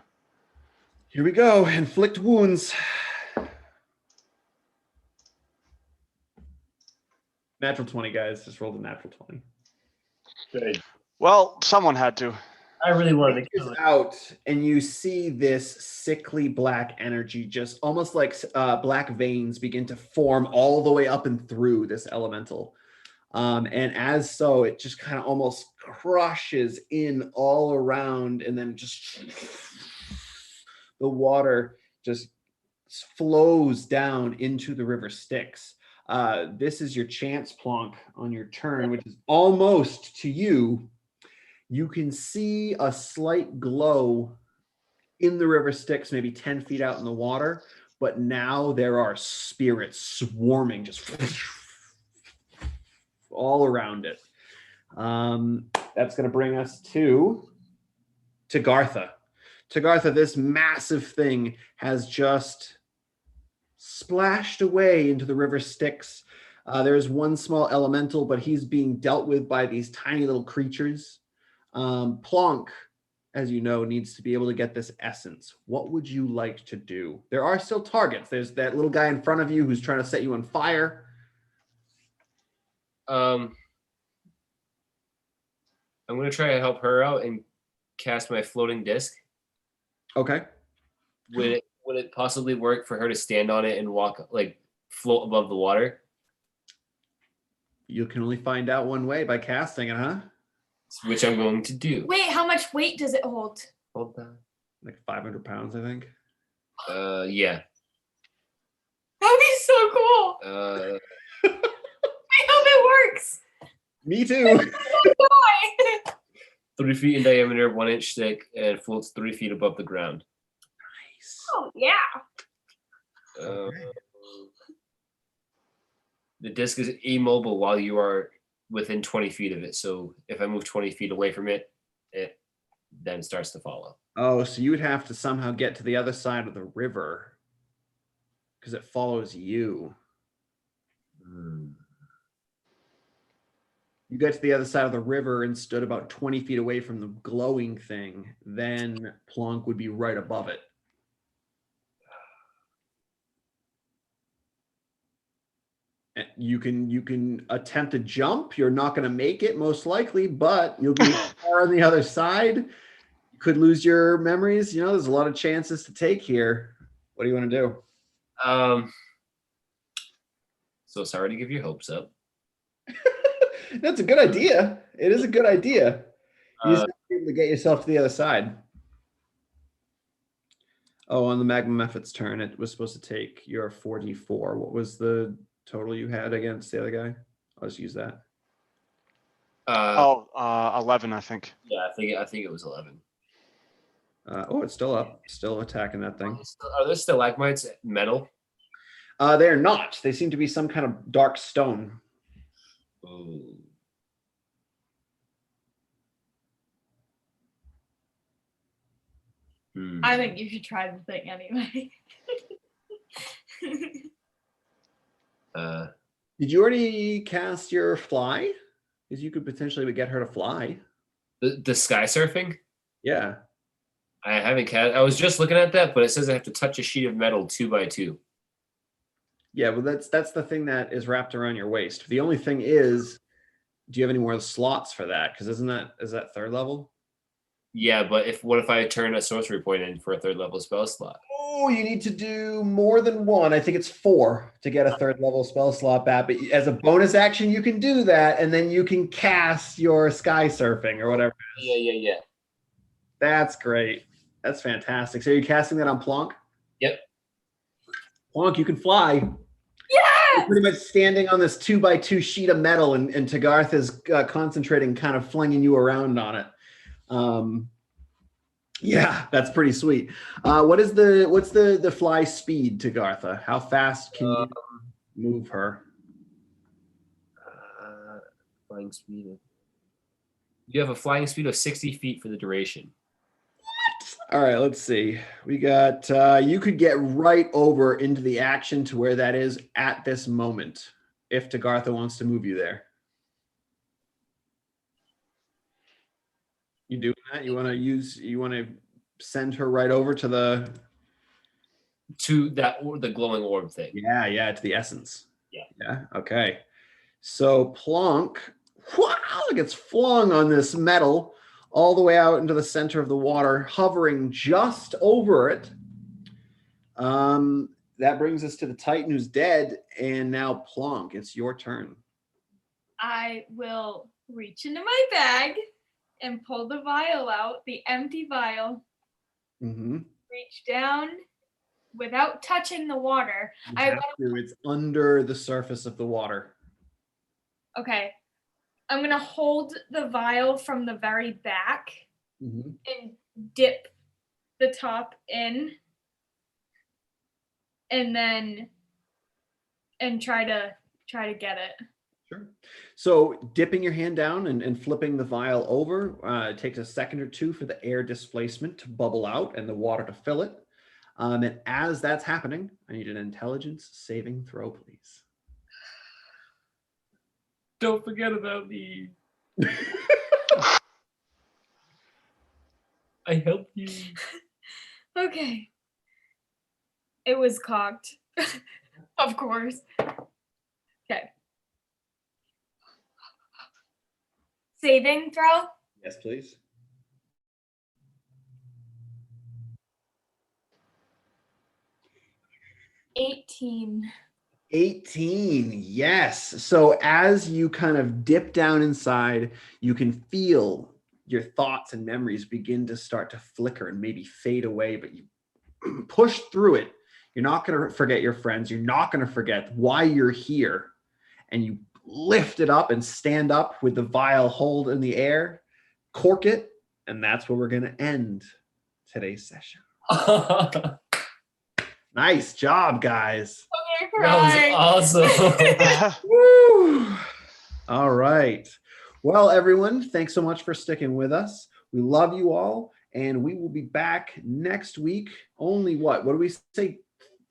Here we go. Inflict wounds. Natural 20, guys. Just rolled a natural 20. Good. Well, someone had to. I really wanted to kill it. Out, and you see this sickly black energy, just almost like black veins begin to form all the way up and through this elemental. And as so, it just kind of almost crushes in all around, and then just the water just flows down into the River Styx. This is your chance, Plonk, on your turn, which is almost to you. You can see a slight glow in the River Styx, maybe 10 feet out in the water, but now there are spirits swarming just all around it. That's going to bring us to Tagartha. Tagartha, this massive thing has just splashed away into the River Styx. There's one small elemental, but he's being dealt with by these tiny little creatures. Plonk, as you know, needs to be able to get this essence. What would you like to do? There are still targets. There's that little guy in front of you who's trying to set you on fire. I'm going to try to help her out and cast my floating disc. Okay. Would would it possibly work for her to stand on it and walk, like float above the water? You can only find out one way, by casting it, huh? Which I'm going to do. Wait, how much weight does it hold? Hold on. Like 500 pounds, I think. Yeah. That'd be so cool. I hope it works. Me too. Why? 3 feet in diameter, 1 inch thick, and floats 3 feet above the ground. Nice. Oh yeah. The disc is immobile while you are within 20 feet of it. So if I move 20 feet away from it, it then starts to follow. Oh, so you would have to somehow get to the other side of the river because it follows you. You get to the other side of the river and stood about 20 feet away from the glowing thing, then Plonk would be right above it. And you can attempt to jump. You're not going to make it, most likely, but you'll be far on the other side. You could lose your memories. You know, there's a lot of chances to take here. What do you want to do? So sorry to give your hopes up. That's a good idea. It is a good idea. You just have to be able to get yourself to the other side. Oh, on the Magma Mephit's turn, it was supposed to take your 4d4. What was the total you had against the other guy? I'll just use that. 11, I think. Yeah, I think it was 11. Oh, it's still up. Still attacking that thing. Are there stalagmites metal? They're not. They seem to be some kind of dark stone. Ooh. I think you should try the thing anyway. Did you already cast your fly? Because you could potentially get her to fly. The sky surfing? Yeah. I haven't cast. I was just looking at that, but it says I have to touch a sheet of metal 2 by 2. Yeah, well, that's the thing that is wrapped around your waist. The only thing is, do you have any more slots for that? Because is that 3rd level? Yeah, but what if I turn a sorcery point in for a 3rd level spell slot? Oh, you need to do more than one. I think it's 4 to get a 3rd level spell slot back. But as a bonus action, you can do that, and then you can cast your sky surfing or whatever. Yeah. That's great. That's fantastic. So you're casting that on Plonk? Yep. Plonk, you can fly. Yeah. You're pretty much standing on this 2 by 2 sheet of metal, and Tagarth is concentrating, kind of flinging you around on it. Yeah, that's pretty sweet. What's the fly speed to Gartha? How fast can you move her? Flying speed. You have a flying speed of 60 feet for the duration. What? All right, let's see. We got you could get right over into the action to where that is at this moment if Tagartha wants to move you there. You doing that? You want to send her right over to the glowing orb thing. Yeah, to the essence. Yeah. Okay. So Plonk gets flung on this metal all the way out into the center of the water, hovering just over it. That brings us to the Titan who's dead, and now Plonk, it's your turn. I will reach into my bag and pull the vial out, the empty vial. Mm-hmm. Reach down without touching the water. It's under the surface of the water. Okay. I'm going to hold the vial from the very back Mm-hmm. and dip the top in and try to get it. Sure. So dipping your hand down and flipping the vial over, it takes a second or two for the air displacement to bubble out and the water to fill it. And as that's happening, I need an intelligence saving throw, please. Don't forget about me. I helped you. Okay. It was cocked. Of course. Okay. Saving throw? Yes, please. 18. 18. Yes. So as you kind of dip down inside, you can feel your thoughts and memories begin to start to flicker and maybe fade away, but you push through it. You're not going to forget your friends. You're not going to forget why you're here. And you lift it up and stand up with the vial hold in the air, cork it, and that's where we're going to end today's session. Nice job, guys. That was awesome. Woo! All right. Well, everyone, thanks so much for sticking with us. We love you all, and we will be back next week. Only what? What do we say?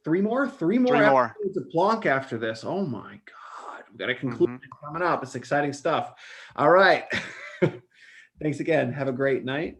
Three more episodes of Plonk after this. Oh my God. We've got a conclusion coming up. It's exciting stuff. All right. Thanks again. Have a great night.